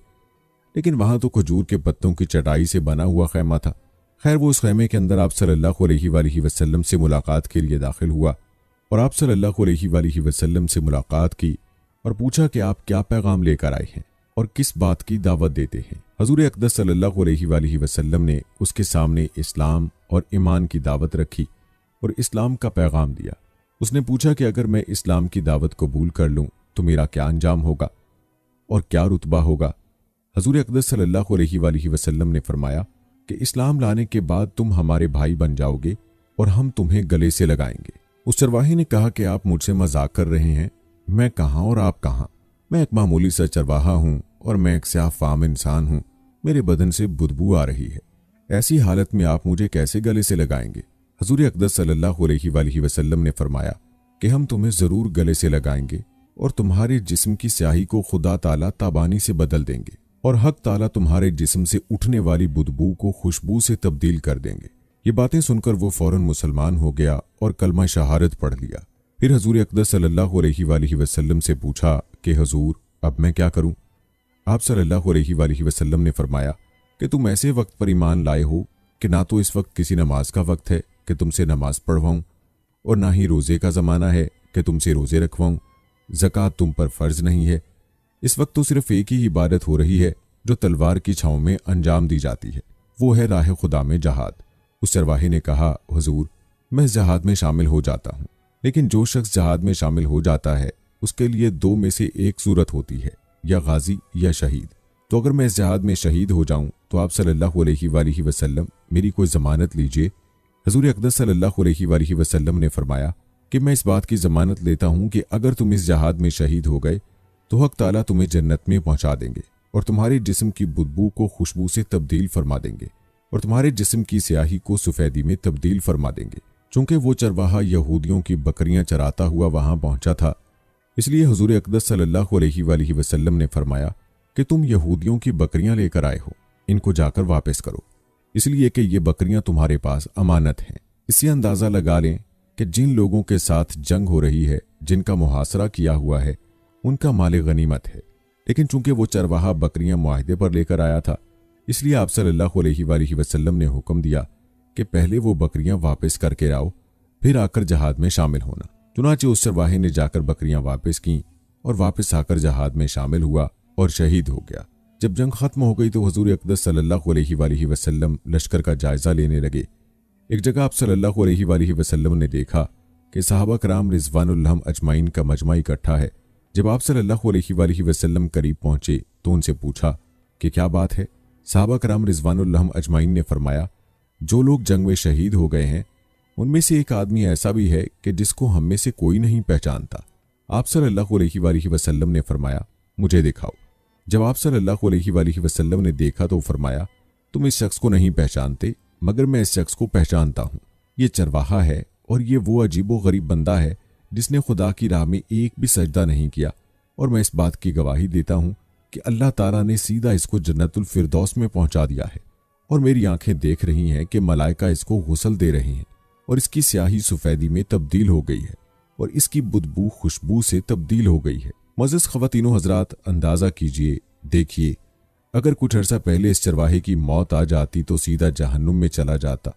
लेकिन वहां तो खजूर के पत्तों की चटाई से बना हुआ खेमा था। खैर, वो उस खेमे के अंदर आप सल्लल्लाहु अलैहि वसल्लम से मुलाकात के लिए दाखिल हुआ और आप सल्लल्लाहु अलैहि वसल्लम से मुलाकात की और पूछा कि आप क्या पैगाम लेकर आए हैं और किस बात की दावत देते हैं। हजूर अक़दस सल्लल्लाहु अलैहि वसल्लम ने उसके सामने इस्लाम और ईमान की दावत रखी और इस्लाम का पैगाम दिया। उसने पूछा कि अगर मैं इस्लाम की दावत कबूल कर लूं तो मेरा क्या अंजाम होगा और क्या रुतबा होगा। हजूर अक़दस सल्लल्लाहु अलैहि वसल्लम ने फरमाया कि इस्लाम लाने के बाद तुम हमारे भाई बन जाओगे और हम तुम्हें गले से लगाएंगे। उस चरवाहे ने कहा कि आप मुझसे मजाक कर रहे हैं। मैं कहाँ और आप कहाँ? मैं एक मामूली सा चरवाहा हूँ और मैं एक स्याफ़ाम इंसान हूँ। मेरे बदन से बदबू आ रही है। ऐसी हालत में आप मुझे कैसे गले से लगाएंगे? हजूर अक़दस सल्लल्लाहु अलैहि वसल्लम ने फरमाया कि हम तुम्हें ज़रूर गले से लगाएंगे और तुम्हारे जिस्म की स्याही को खुदा ताला ताबानी से बदल देंगे और हक ताला तुम्हारे जिस्म से उठने वाली बदबू को खुशबू से तब्दील कर देंगे। ये बातें सुनकर वो फौरन मुसलमान हो गया और कलमा शहादत पढ़ लिया। फिर हजूर अक़दस सल्लल्लाहु अलैहि वसल्लम से पूछा कि हजूर, अब मैं क्या करूं? आप सल्लल्लाहु अलैहि वसल्लम ने फरमाया कि तुम ऐसे वक्त पर ईमान लाए हो कि ना तो इस वक्त किसी नमाज का वक्त है कि तुमसे नमाज पढ़वाऊं और ना ही रोज़े का ज़माना है कि तुमसे रोज़े रखवाऊं। ज़कात तुम पर फ़र्ज नहीं है। इस वक्त तो सिर्फ एक ही इबादत हो रही है जो तलवार की छाँव में अंजाम दी जाती है, वो है राह खुदा में जहाद। उस चरवाहे ने कहा, हुजूर, मैं जहाद में शामिल हो जाता हूँ, लेकिन जो शख्स जहाद में शामिल हो जाता है उसके लिए दो में से एक सूरत होती है, या गाजी या शहीद। तो अगर मैं इस जहाद में शहीद हो जाऊं तो आप सल्लल्लाहु अलैहि वसल्लम मेरी कोई ज़मानत लीजिए। हजूर अक़दस सल्लल्लाहु अलैहि वसल्लम ने फरमाया कि मैं इस बात की ज़मानत लेता हूं कि अगर तुम इस जहाद में शहीद हो गए तो हक ताला तुम्हें जन्नत में पहुंचा देंगे और तुम्हारे जिस्म की बुदबू को खुशबू से तब्दील फरमा देंगे और तुम्हारे जिस्म की स्याही को सफ़ेदी में तब्दील फरमा देंगे। चूंकि वो चरवाहा यहूदियों की बकरियां चराता हुआ वहां पहुंचा था, इसलिए हुजूर अक़दस सल्लल्लाहु अलैहि वसल्लम ने फरमाया कि तुम यहूदियों की बकरियां लेकर आए हो, इनको जाकर वापस करो, इसलिए कि ये बकरियां तुम्हारे पास अमानत हैं। इससे अंदाज़ा लगा लें कि जिन लोगों के साथ जंग हो रही है, जिनका मुहासरा किया हुआ है, उनका माल गनीमत है। लेकिन चूंकि वो चरवाहा बकरियां मुआहदे पर लेकर आया था, इसलिए आप सल्लल्लाहु अलैहि वसल्लम ने हुक्म दिया कि पहले वो बकरियां वापस करके आओ, फिर आकर जहाद में शामिल होना। चुनांचे उस चरवाहे ने जाकर बकरियां वापस की और वापस आकर जहाद में शामिल हुआ और शहीद हो गया। जब जंग खत्म हो गई तो हुजूर अक़दस सल्लल्लाहु अलैहि वसल्लम लश्कर का जायजा लेने लगे। एक जगह आप सल्लल्लाहु अलैहि वसल्लम ने देखा कि सहाबा कराम रिज़वानुल्लाह अजमाइन का मजमा इकट्ठा है। जब आप सल्लल्लाहु अलैहि वसल्लम करीब पहुंचे तो उनसे पूछा कि क्या बात है। सहाबा कराम रिज़वानुल्लाह अजमाइन ने फरमाया, जो लोग जंग में शहीद हो गए हैं उनमें से एक आदमी ऐसा भी है कि जिसको हम में से कोई नहीं पहचानता। आप सल्लल्लाहु अलैहि वसल्लम ने फरमाया, मुझे दिखाओ। जब आप सल्लल्लाहु अलैहि वसल्लम ने देखा तो फरमाया, तुम इस शख्स को नहीं पहचानते, मगर मैं इस शख्स को पहचानता हूँ। ये चरवाहा है और ये वो अजीबो गरीब बंदा है जिसने खुदा की राह में एक भी सजदा नहीं किया, और मैं इस बात की गवाही देता हूँ कि अल्लाह ताला ने सीधा इसको जन्नतुल फिरदौस में पहुंचा दिया है और मेरी आंखें देख रही हैं कि मलाइका इसको गुस्ल दे रहे हैं और इसकी स्याही सफ़ेदी में तब्दील हो गई है और इसकी बुदबू खुशबू से तब्दील हो गई है। मुअज़्ज़ज़ ख़वातीनो हज़रात, अंदाज़ा कीजिए, देखिए, अगर कुछ अर्सा पहले इस चरवाहे की मौत आ जाती तो सीधा जहन्नुम में चला जाता,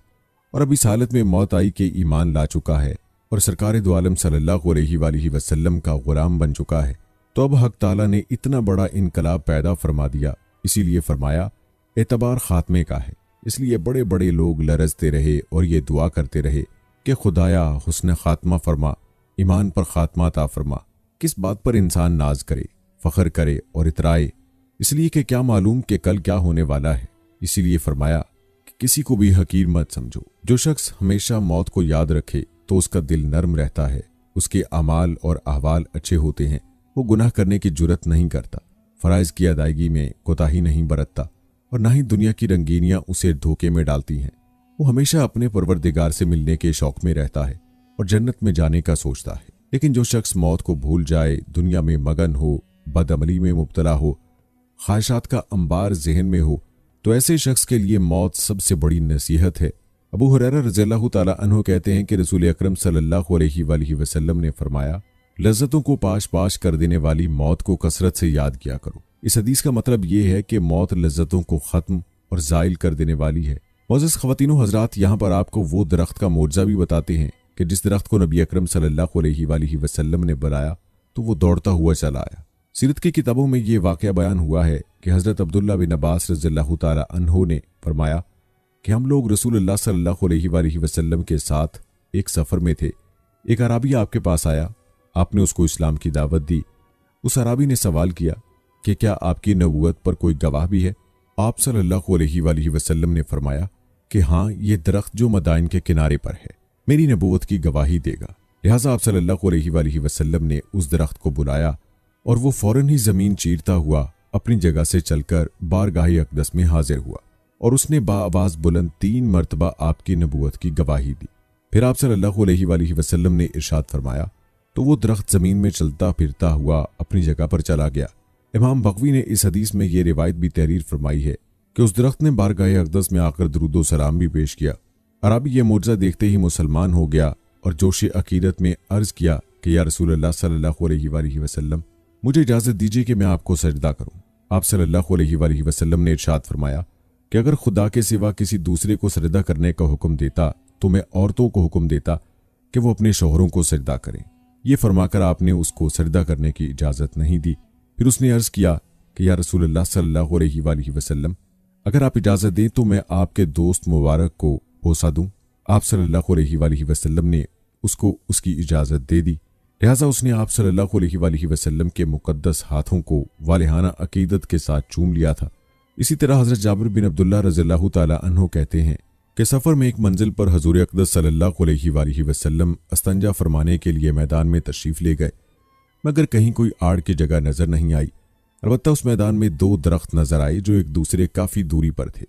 और अब इस हालत में मौत आई कि ईमान ला चुका है और सरकार दो आलम सल्लल्लाहु अलैहि वसल्लम का गुलाम बन चुका है। तो अब हक ताला ने इतना बड़ा इनकलाब पैदा फरमा दिया, इसीलिए फरमाया एतबार खात्मे का है। इसलिए बड़े बड़े लोग लरजते रहे और ये दुआ करते रहे कि खुदाया हुस्न खात्मा फरमा, ईमान पर खात्मा अता फरमा। किस बात पर इंसान नाज करे, फख्र करे और इतराए, इसलिए कि क्या मालूम कि कल क्या होने वाला है। इसीलिए फरमाया कि किसी को भी हकीर मत समझो। जो शख्स हमेशा मौत को याद रखे तो उसका दिल नर्म रहता है, उसके अमाल और अहवाल अच्छे होते हैं, वो गुनाह करने की जुर्रत नहीं करता, फ़राइज़ की अदायगी में कोताही नहीं बरतता और ना ही दुनिया की रंगीनियां उसे धोखे में डालती हैं। वो हमेशा अपने परवरदिगार से मिलने के शौक में रहता है और जन्नत में जाने का सोचता है। लेकिन जो शख्स मौत को भूल जाए, दुनिया में मगन हो, बदअमली में मुब्तला हो, ख्वाहिशात का अंबार जहन में हो, तो ऐसे शख्स के लिए मौत सबसे बड़ी नसीहत है। अबू हुरैरा रज़ियल्लाहु ताला अन्हु कहते हैं कि रसूल अकरम सल्लल्लाहु अलैहि वसल्लम ने फरमाया, लज़्ज़तों को पाश पाश कर देने वाली मौत को कसरत से याद किया करो। इस हदीस का मतलब ये है कि मौत लज़्ज़तों को ख़त्म और ज़ाइल कर देने वाली है। मुअज़्ज़ज़ ख़वातीनो हज़रात, यहाँ पर आपको वो दरख्त का मौजज़ा भी बताते हैं कि जिस दरख्त को नबी अकरम सल्लल्लाहु अलैहि वसल्लम ने बनाया तो वो दौड़ता हुआ चला आया। सीरत की किताबों में ये वाक़या बयान हुआ है कि हज़रत अब्दुल्ला बिन अब्बास रज़ियल्लाहु ताला अन्हु ने फरमाया कि हम लोग रसूलुल्लाह सल्लल्लाहु अलैहि वसल्लम के साथ एक सफ़र में थे। एक अराबी आपके पास आया, आपने उसको इस्लाम की दावत दी। उस अराबी ने सवाल किया कि क्या आपकी नबूवत पर कोई गवाह भी है? आप सल्लल्लाहु अलैहि वसल्लम ने फरमाया कि हाँ, ये दरख्त जो मदाइन के किनारे पर है मेरी नबूवत की गवाही देगा। लिहाजा आप सल्लल्लाहु अलैहि वसल्लम ने उस दरख्त को बुलाया और वो फौरन ही जमीन चीरता हुआ अपनी जगह से चलकर बारगाह अक़दस में हाजिर हुआ और उसने बाआवाज़ बुलंद 3 मरतबा आपकी नबूवत की गवाही दी। फिर आप सल्लल्लाहु अलैहि वसल्लम ने इरशाद फरमाया तो वो दरख्त जमीन में चलता फिरता हुआ अपनी जगह पर चला गया। इमाम बग़वी ने इस हदीस में ये रिवायत भी तहरीर फरमाई है कि उस दरख्त ने बारगाह अक़दस में आकर दरूदो सलाम भी पेश किया। अराबी ये मौजज़ा देखते ही मुसलमान हो गया और जोश अकीदत में अर्ज़ किया कि या रसूलल्लाह सल्लल्लाहु अलैहि वसल्लम, मुझे इजाज़त दीजिए कि मैं आपको सजदा करूं। आप सल्लल्लाहु अलैहि वसल्लम ने इरशाद फरमाया कि अगर खुदा के सिवा किसी दूसरे को सजदा करने का हुक्म देता तो मैं औरतों को हुक्म देता कि वो अपने शौहरों को सजदा करें। ये फरमाकर आपने उसको सजदा करने की इजाज़त नहीं दी। फिर उसने अर्ज़ किया कि या रसूलल्लाह सल्लल्लाहु अलैहि वसल्लम, अगर आप इजाज़त दें तो मैं आपके दोस्त मुबारक को बोसा दूं। आप सल्लल्लाहु अलैहि वसल्लम ने उसको उसकी इजाज़त दे दी। लिहाजा उसने आप सल्लल्लाहु अलैहि वसल्लम के मुकद्दस हाथों को वालिहाना अकीदत के साथ चूम लिया था। इसी तरह हज़रत जाबिर बिन अब्दुल्लाह रज़ियल्लाहु ताला अन्हु कहते हैं कि सफ़र में एक मंजिल पर हजूर अक़दस सल्लल्लाहु अलैहि वसल्लम अस्तंजा फरमाने के लिए मैदान में तशरीफ़ ले गए, मगर कहीं कोई आड़ की जगह नज़र नहीं आई। अलबत्ता उस मैदान में 2 दरख्त नज़र आए जो एक दूसरे काफ़ी दूरी पर थे।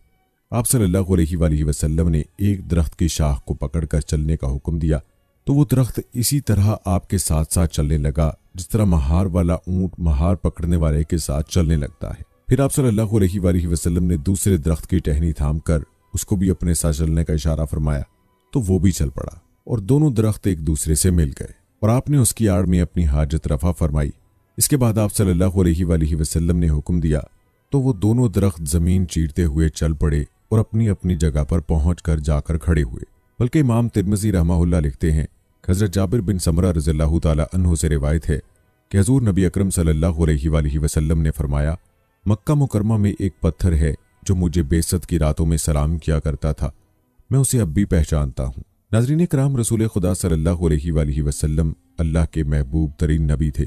आप सल्लल्लाहु अलैहि वसल्लम ने एक दरख्त की शाख को पकड़कर चलने का हुक्म दिया तो वो दरख्त इसी तरह आपके साथ साथ चलने लगा जिस तरह महार वाला ऊंट महार पकड़ने वाले के साथ चलने लगता है। फिर आप सल्लल्लाहु अलैहि वसल्लम ने दूसरे दरख्त की टहनी थामकर उसको भी अपने साथ चलने का इशारा फरमाया तो वो भी चल पड़ा और दोनों दरख्त एक दूसरे से मिल गए और आपने उसकी आड़ में अपनी हाजत रफा फरमाई। इसके बाद आप सल्लल्लाहु अलैहि वसल्लम ने हुक्म दिया तो वो दोनों दरख्त जमीन चीरते हुए चल पड़े और अपनी अपनी जगह पर पहुंचकर जाकर खड़े हुए। बल्कि इमाम तिर्मिज़ी रहमहुल्लाह लिखते हैं हज़रत जाबिर बिन समरा रज़ियल्लाहु ताला अन्हु से रिवायत है कि हज़ूर नबी अकरम सल्लल्लाहु अलैहि वसल्लम ने फरमाया, मक्का मुकरमा में एक पत्थर है जो मुझे बेसत की रातों में सलाम किया करता था, मैं उसे अब भी पहचानता हूँ। नाज़रीन कराम, रसूल खुदा सल्लल्लाहु अलैहि वसल्लम अल्लाह के महबूब तरीन नबी थे।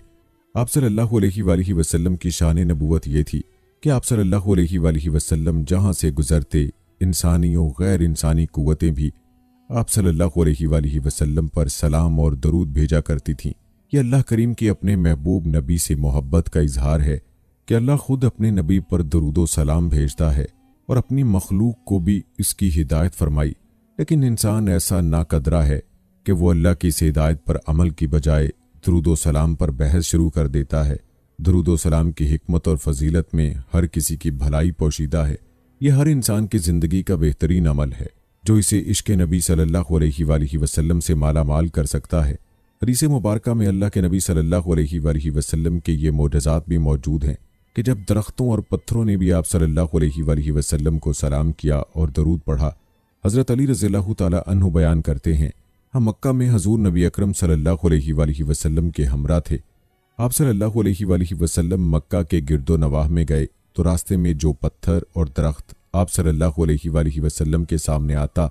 आप सल्लल्लाहु अलैहि वसल्लम की शान नबूवत ये थी कि आप सल्लल्लाहु अलैहि वसल्लम जहाँ से गुजरते इंसानी और गैर इंसानी कुव्वतें भी आप सल्लल्लाहु अलैहि वसल्लम पर सलाम और दरूद भेजा करती थीं। यह अल्लाह करीम की अपने महबूब नबी से मोहब्बत का इजहार है कि अल्लाह खुद अपने नबी पर दरूद व सलाम भेजता है और अपनी मखलूक को भी इसकी हिदायत फरमाई। लेकिन इंसान ऐसा नाकदरा है कि वो अल्लाह की इस हिदायत पर अमल की बजाय दरूद व सलाम पर बहस शुरू कर देता है। दरूद व सलाम की हिकमत और फजीलत में हर किसी की भलाई पोशीदा है। यह हर इंसान की ज़िंदगी का बेहतरीन अमल है जो इसे इश्क नबी सल्लल्लाहु अलैहि वसल्लम से माला माल कर सकता है। हदीस मुबारका में अल्लाह के नबी सल्लल्लाहु अलैहि वसल्लम के ये मोजज़ात भी मौजूद हैं कि जब दरख्तों और पत्थरों ने भी आप सल्लल्लाहु अलैहि वसल्लम को सलाम किया और दरूद पढ़ा। हज़रत अली रज़ियल्लाहु ताला अन्हु बयान करते हैं, हम मक्का में हजूर नबी अकरम सल्लल्लाहु अलैहि वसल्लम के हमरा थे। आप सल्लल्लाहु अलैहि वसल्लम मक्का के गिरदो नवाह में गए तो रास्ते में जो पत्थर और दरख्त आप सल्लल्लाहु अलैहि वसल्लम के सामने आता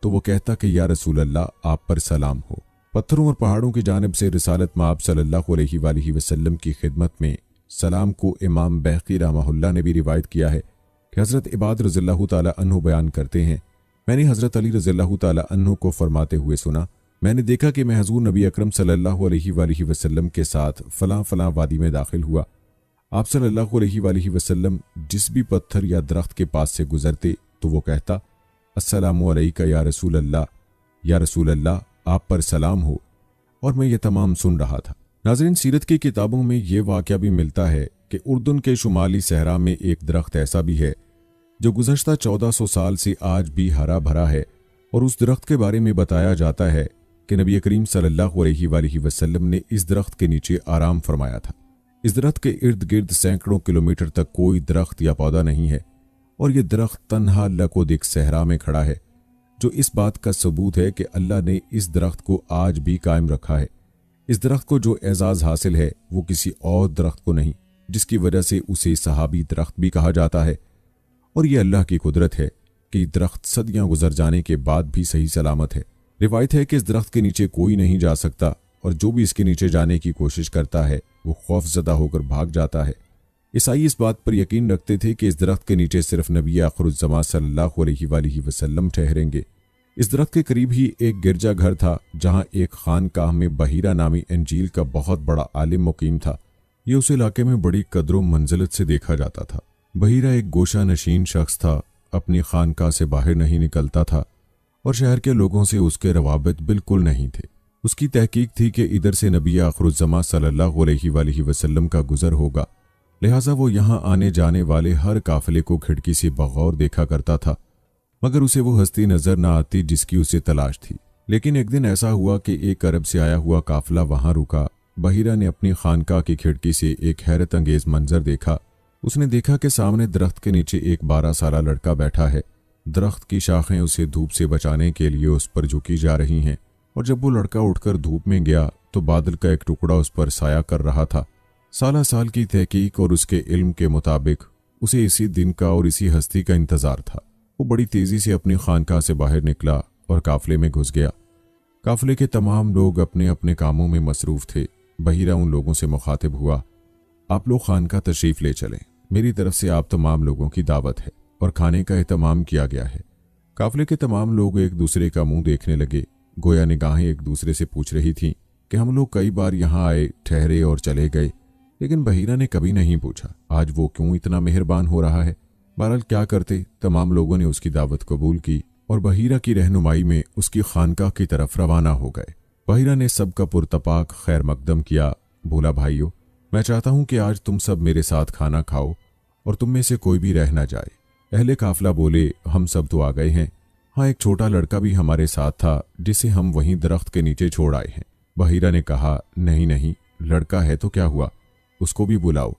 तो वो कहता कि या रसूल अल्लाह, आप पर सलाम हो। पत्थरों और पहाड़ों की जानिब से रिसालत में आप सल्लल्लाहु अलैहि वसल्लम की खिदमत में सलाम को इमाम बैक़ी रहमहुल्लाह ने भी रिवायत किया है कि हज़रत इबाद रज़ियल्लाहु ताला अन्हु बयान करते हैं, मैंने हज़रत अली रज़ियल्लाहु ताला अन्हु को फरमाते हुए सुना, मैंने देखा कि मैं हजूर नबी अकरम सल्लल्लाहु अलैहि वसल्लम के साथ फ़लाँ फ़लाँ वादी में दाखिल हुआ। आप सल्लल्लाहु अलैहि वसल्लम जिस भी पत्थर या दरख्त के पास से गुजरते तो वो कहता, अस्सलामु अलैका या रसूल अल्लाह, या रसूल अल्लाह, आप पर सलाम हो। और मैं ये तमाम सुन रहा था। नाज़रीन, सीरत की किताबों में ये वाक़या भी मिलता है कि उर्दुन के शुमाली सहरा में एक दरख्त ऐसा भी है जो गुज़श्ता 1400 साल से आज भी हरा भरा है और उस दरख्त के बारे में बताया जाता है कि नबी करीम सल्लल्लाहु अलैहि वसल्लम ने इस दरख्त के नीचे आराम फरमाया था। इस दरख्त के इर्द गिर्द सैकड़ों किलोमीटर तक कोई दरख्त या पौधा नहीं है और ये दरख्त तन्हा लकोदिक सहरा में खड़ा है, जो इस बात का सबूत है कि अल्लाह ने इस दरख्त को आज भी कायम रखा है। इस दरख्त को जो एजाज़ हासिल है वो किसी और दरख्त को नहीं, जिसकी वजह से उसे सहाबी दरख्त भी कहा जाता है। और ये अल्लाह की कुदरत है कि दरख्त सदियां गुजर जाने के बाद भी सही सलामत है। रिवायत है कि इस दरख्त के नीचे कोई नहीं जा सकता और जो भी इसके नीचे जाने की कोशिश करता है वो खौफजदा होकर भाग जाता है। ईसाई इस बात पर यकीन रखते थे कि इस दरख्त के नीचे सिर्फ नबी आखिरुज़्ज़मान सल्लल्लाहु अलैहि वसल्लम ठहरेंगे। इस दरख्त के करीब ही एक गिरजा घर था जहां एक खानकाह में बहीरा नामी इंजील का बहुत बड़ा आलिम मुकीम था। ये उस इलाके में बड़ी कदरों मंजिलत से देखा जाता था। बहीरा एक गोशा नशीन शख्स था, अपनी खानकाह से बाहर नहीं निकलता था और शहर के लोगों से उसके रवाबित बिल्कुल नहीं थे। उसकी तहकीक थी कि इधर से नबी आखिरुज़्ज़मान सल्लल्लाहु अलैहि वसल्लम का गुजर होगा, लिहाजा वो यहाँ आने जाने वाले हर काफिले को खिड़की से बगौर देखा करता था, मगर उसे वो हस्ती नजर न आती जिसकी उसे तलाश थी। लेकिन एक दिन ऐसा हुआ कि एक अरब से आया हुआ काफिला वहां रुका। बहीरा ने अपनी खानकाह की खिड़की से एक हैरत अंगेज मंजर देखा। उसने देखा कि सामने दरख्त के नीचे एक 12 साला लड़का बैठा है। दरख्त की शाखें उसे धूप से बचाने के लिए उस पर झुकी जा रही हैं और जब वो लड़का उठकर धूप में गया तो बादल का एक टुकड़ा उस पर साया कर रहा था। साला साल की तहकीक और उसके इल्म के मुताबिक उसे इसी दिन का और इसी हस्ती का इंतजार था। वो बड़ी तेजी से अपनी खानकाह से बाहर निकला और काफिले में घुस गया। काफिले के तमाम लोग अपने अपने कामों में मसरूफ थे। बहीरा उन लोगों से मुखातिब हुआ, आप लोग खानका तशरीफ ले चलें, मेरी तरफ से आप तमाम लोगों की दावत है और खाने का एहतमाम किया गया है। काफिले के तमाम लोग एक दूसरे का मुंह देखने लगे, गोया निगाहें एक दूसरे से पूछ रही थीं कि हम लोग कई बार यहाँ आए, ठहरे और चले गए, लेकिन बहीरा ने कभी नहीं पूछा आज वो क्यों इतना मेहरबान हो रहा है। बहरहाल क्या करते, तमाम लोगों ने उसकी दावत कबूल की और बहीरा की रहनुमाई में उसकी खानकाह की तरफ रवाना हो गए। बहीरा ने सबका पुरतपाक खैर मकदम किया, बोला, भाइयों, मैं चाहता हूं कि आज तुम सब मेरे साथ खाना खाओ और तुम में से कोई भी रह ना जाए। अहले काफिला बोले, हम सब तो आ गए हैं, हाँ एक छोटा लड़का भी हमारे साथ था जिसे हम वहीं दरख्त के नीचे छोड़ आए हैं। बहीरा ने कहा, नहीं नहीं, लड़का है तो क्या हुआ, उसको भी बुलाओ,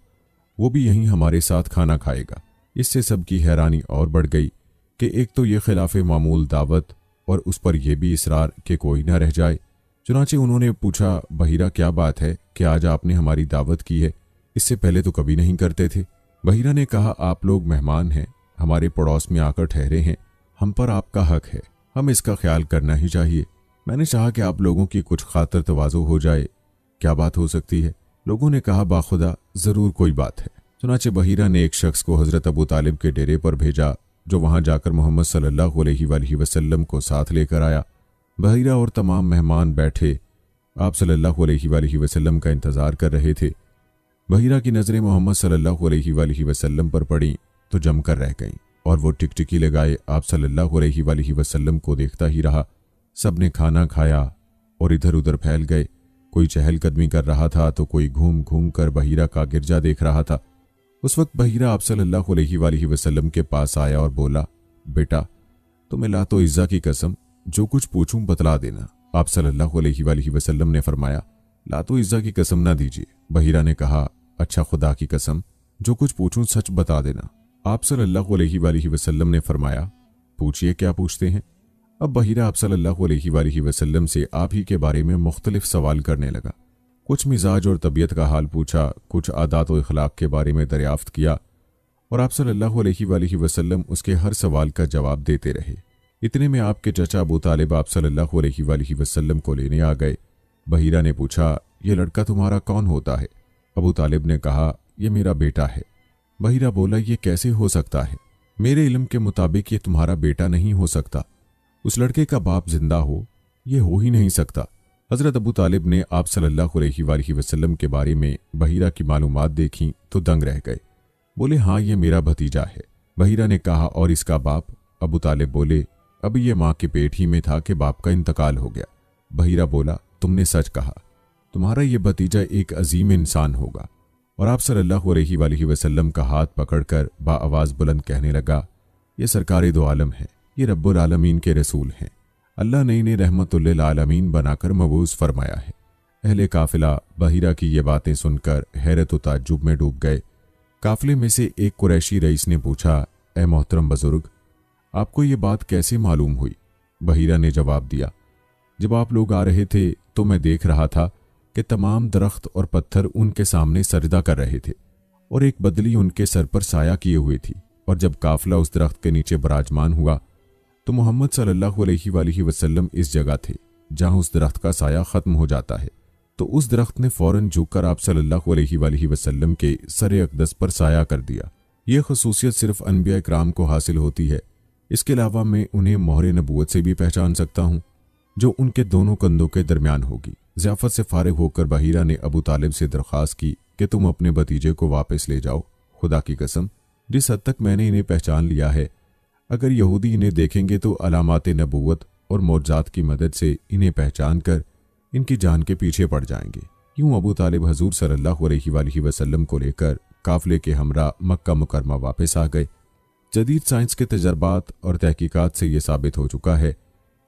वो भी यहीं हमारे साथ खाना खाएगा। इससे सबकी हैरानी और बढ़ गई कि एक तो ये खिलाफे मामूल दावत और उस पर यह भी इसरार कि कोई ना रह जाए। चुनाचे उन्होंने पूछा, बहीरा क्या बात है कि आज आपने हमारी दावत की है, इससे पहले तो कभी नहीं करते थे। बहीरा ने कहा, आप लोग मेहमान हैं, हमारे पड़ोस में आकर ठहरे हैं, हम पर आपका हक है, हम इसका ख्याल करना ही चाहिए। मैंने चाहा कि आप लोगों की कुछ खातर तवाज़ो हो जाए। क्या बात हो सकती है? लोगों ने कहा, बाखुदा ज़रूर कोई बात है। चुनाचे बहीरा ने एक शख्स को हज़रत अबू तालिब के डेरे पर भेजा, जो वहां जाकर मोहम्मद सल्लल्लाहु अलैहि वसल्लम को साथ लेकर आया। बहीरा और तमाम मेहमान बैठे आप सल्लल्लाहु अलैहि वसल्लम का इंतज़ार कर रहे थे। बहीरा की नज़रें मोहम्मद सल्लल्लाहु अलैहि वसल्लम पर पड़ी तो जमकर रह गईं और वो टिकटिकी लगाए आप सल्लल्लाहु अलैहि वसल्लम को देखता ही रहा। सबने खाना खाया और इधर उधर फैल गए। कोई चहलकदमी कर रहा था तो कोई घूम घूम कर बहीरा का गिरजा देख रहा था। उस वक्त बहीरा आप सल्लल्लाहु अलैहि वसल्लम के पास आया और बोला, बेटा, तुम्हें लातो इज़्ज़ा की कसम जो कुछ पूछूं बतला देना। आप सल्लल्लाहु अलैहि वसल्लम ने फरमाया, लातो इज़्ज़ा की कसम ना दीजिए। बहीरा ने कहा, अच्छा खुदा की कसम जो कुछ पूछूं सच बता देना। आप सल्लल्लाहु अलैहि वसल्लम ने फरमाया, पूछिए क्या पूछते हैं। अब बहीरा आप सल्लल्लाहु अलैहि वसल्लम से आप ही के बारे में मुख्तलिफ सवाल करने लगा। कुछ मिजाज और तबीयत का हाल पूछा, कुछ आदात और इखलाक के बारे में दरियाफ्त किया और आप सल्लल्लाहु अलैहि वसल्लम उसके हर सवाल का जवाब देते रहे। इतने में आपके चचा अबू तालिब आप सल्लल्लाहु अलैहि वसल्लम को लेने आ गए। बहीरा ने पूछा, यह लड़का तुम्हारा कौन होता है? अबू तालिब ने कहा, यह मेरा बेटा है। बहीरा बोला, यह कैसे हो सकता है? मेरे इल्म के मुताबिक ये तुम्हारा बेटा नहीं हो सकता। उस लड़के का बाप जिंदा हो, यह हो ही नहीं सकता। हजरत अबू तालिब ने आप सल्लल्लाहु अलैहि वसल्लम के बारे में बहीरा की मालूमात देखी तो दंग रह गए। बोले, हाँ ये मेरा भतीजा है। बहीरा ने कहा, और इसका बाप? अबू तालिब बोले, अभी ये माँ के पेट ही में था कि बाप का इंतकाल हो गया। बहीरा बोला, तुमने सच कहा, तुम्हारा ये भतीजा एक अजीम इंसान होगा। और आप सल्लल्लाहु अलैहि वसल्लम का हाथ पकड़कर बाआवाज़ बुलंद कहने लगा, ये सरकारे दो आलम है, ये रब्बुल आलमीन के रसूल हैं, अल्लाह ने इन्हें रहमतुल्लिल आलमीन बनाकर मबूस फरमाया है। अहले काफिला बहीरा की ये बातें सुनकर हैरत व ताज्जुब में डूब गए। काफिले में से एक कुरैशी रईस ने पूछा, ए मोहतरम बुजुर्ग, आपको ये बात कैसे मालूम हुई? बहीरा ने जवाब दिया, जब आप लोग आ रहे थे तो मैं देख रहा था कि तमाम दरख्त और पत्थर उनके सामने सजदा कर रहे थे और एक बदली उनके सर पर साया किए हुए थी। और जब काफिला उस दरख्त के नीचे विराजमान हुआ तो मोहम्मद सल्लल्लाहु अलैहि वसल्लम इस जगह थे जहां उस दरख्त का साया खत्म हो जाता है। तो उस दरख्त ने फौरन झुककर आप सल्लल्लाहु अलैहि वसल्लम के सर अक़दस पर साया कर दिया। यह खसूसियत सिर्फ अनबिया इकराम को हासिल होती है। इसके अलावा मैं उन्हें मोहर नबूवत से भी पहचान सकता हूँ जो उनके दोनों कंधों के दरमियान होगी। ज़ियाफ़त से फारिग होकर बहीरा ने अबू तालिब से दरख्वास्त की कि तुम अपने भतीजे को वापस ले जाओ। खुदा की कसम, जिस हद तक मैंने इन्हें पहचान लिया है, अगर यहूदी इन्हें देखेंगे तो अलामात नबूवत और मौजज़ात की मदद से इन्हें पहचान कर इनकी जान के पीछे पड़ जाएंगे। यूं अबू तालिब हजूर सल्लल्लाहु अलैहि वसल्लम को लेकर काफिले के हमरा मक्का मुकरमा वापस आ गए। जदीद साइंस के तजर्बात और तहकीकात से यह साबित हो चुका है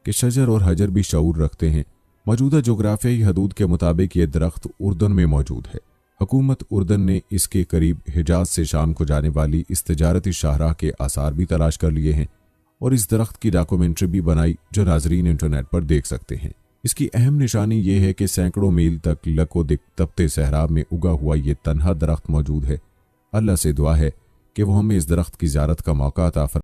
कि शजर और हजर भी शऊर रखते हैं। मौजूदा जोग्राफियाई हदूद के मुताबिक ये दरख्त उर्दन में मौजूद है। हुकूमत उर्दन ने इसके करीब हिजाज से शाम को जाने वाली इस तजारती शाहराह के आसार भी तलाश कर लिए हैं और इस दरख्त की डॉक्यूमेंट्री भी बनाई जो नाजरीन इंटरनेट पर देख सकते हैं। इसकी अहम निशानी ये है कि सैकड़ों मील तक लको दिक तपते सहरा में उगा हुआ ये तन्हा दरख्त मौजूद है। अल्लाह से दुआ है कि वो हमें इस दरख्त की ज़ियारत का मौका अता फरमाए।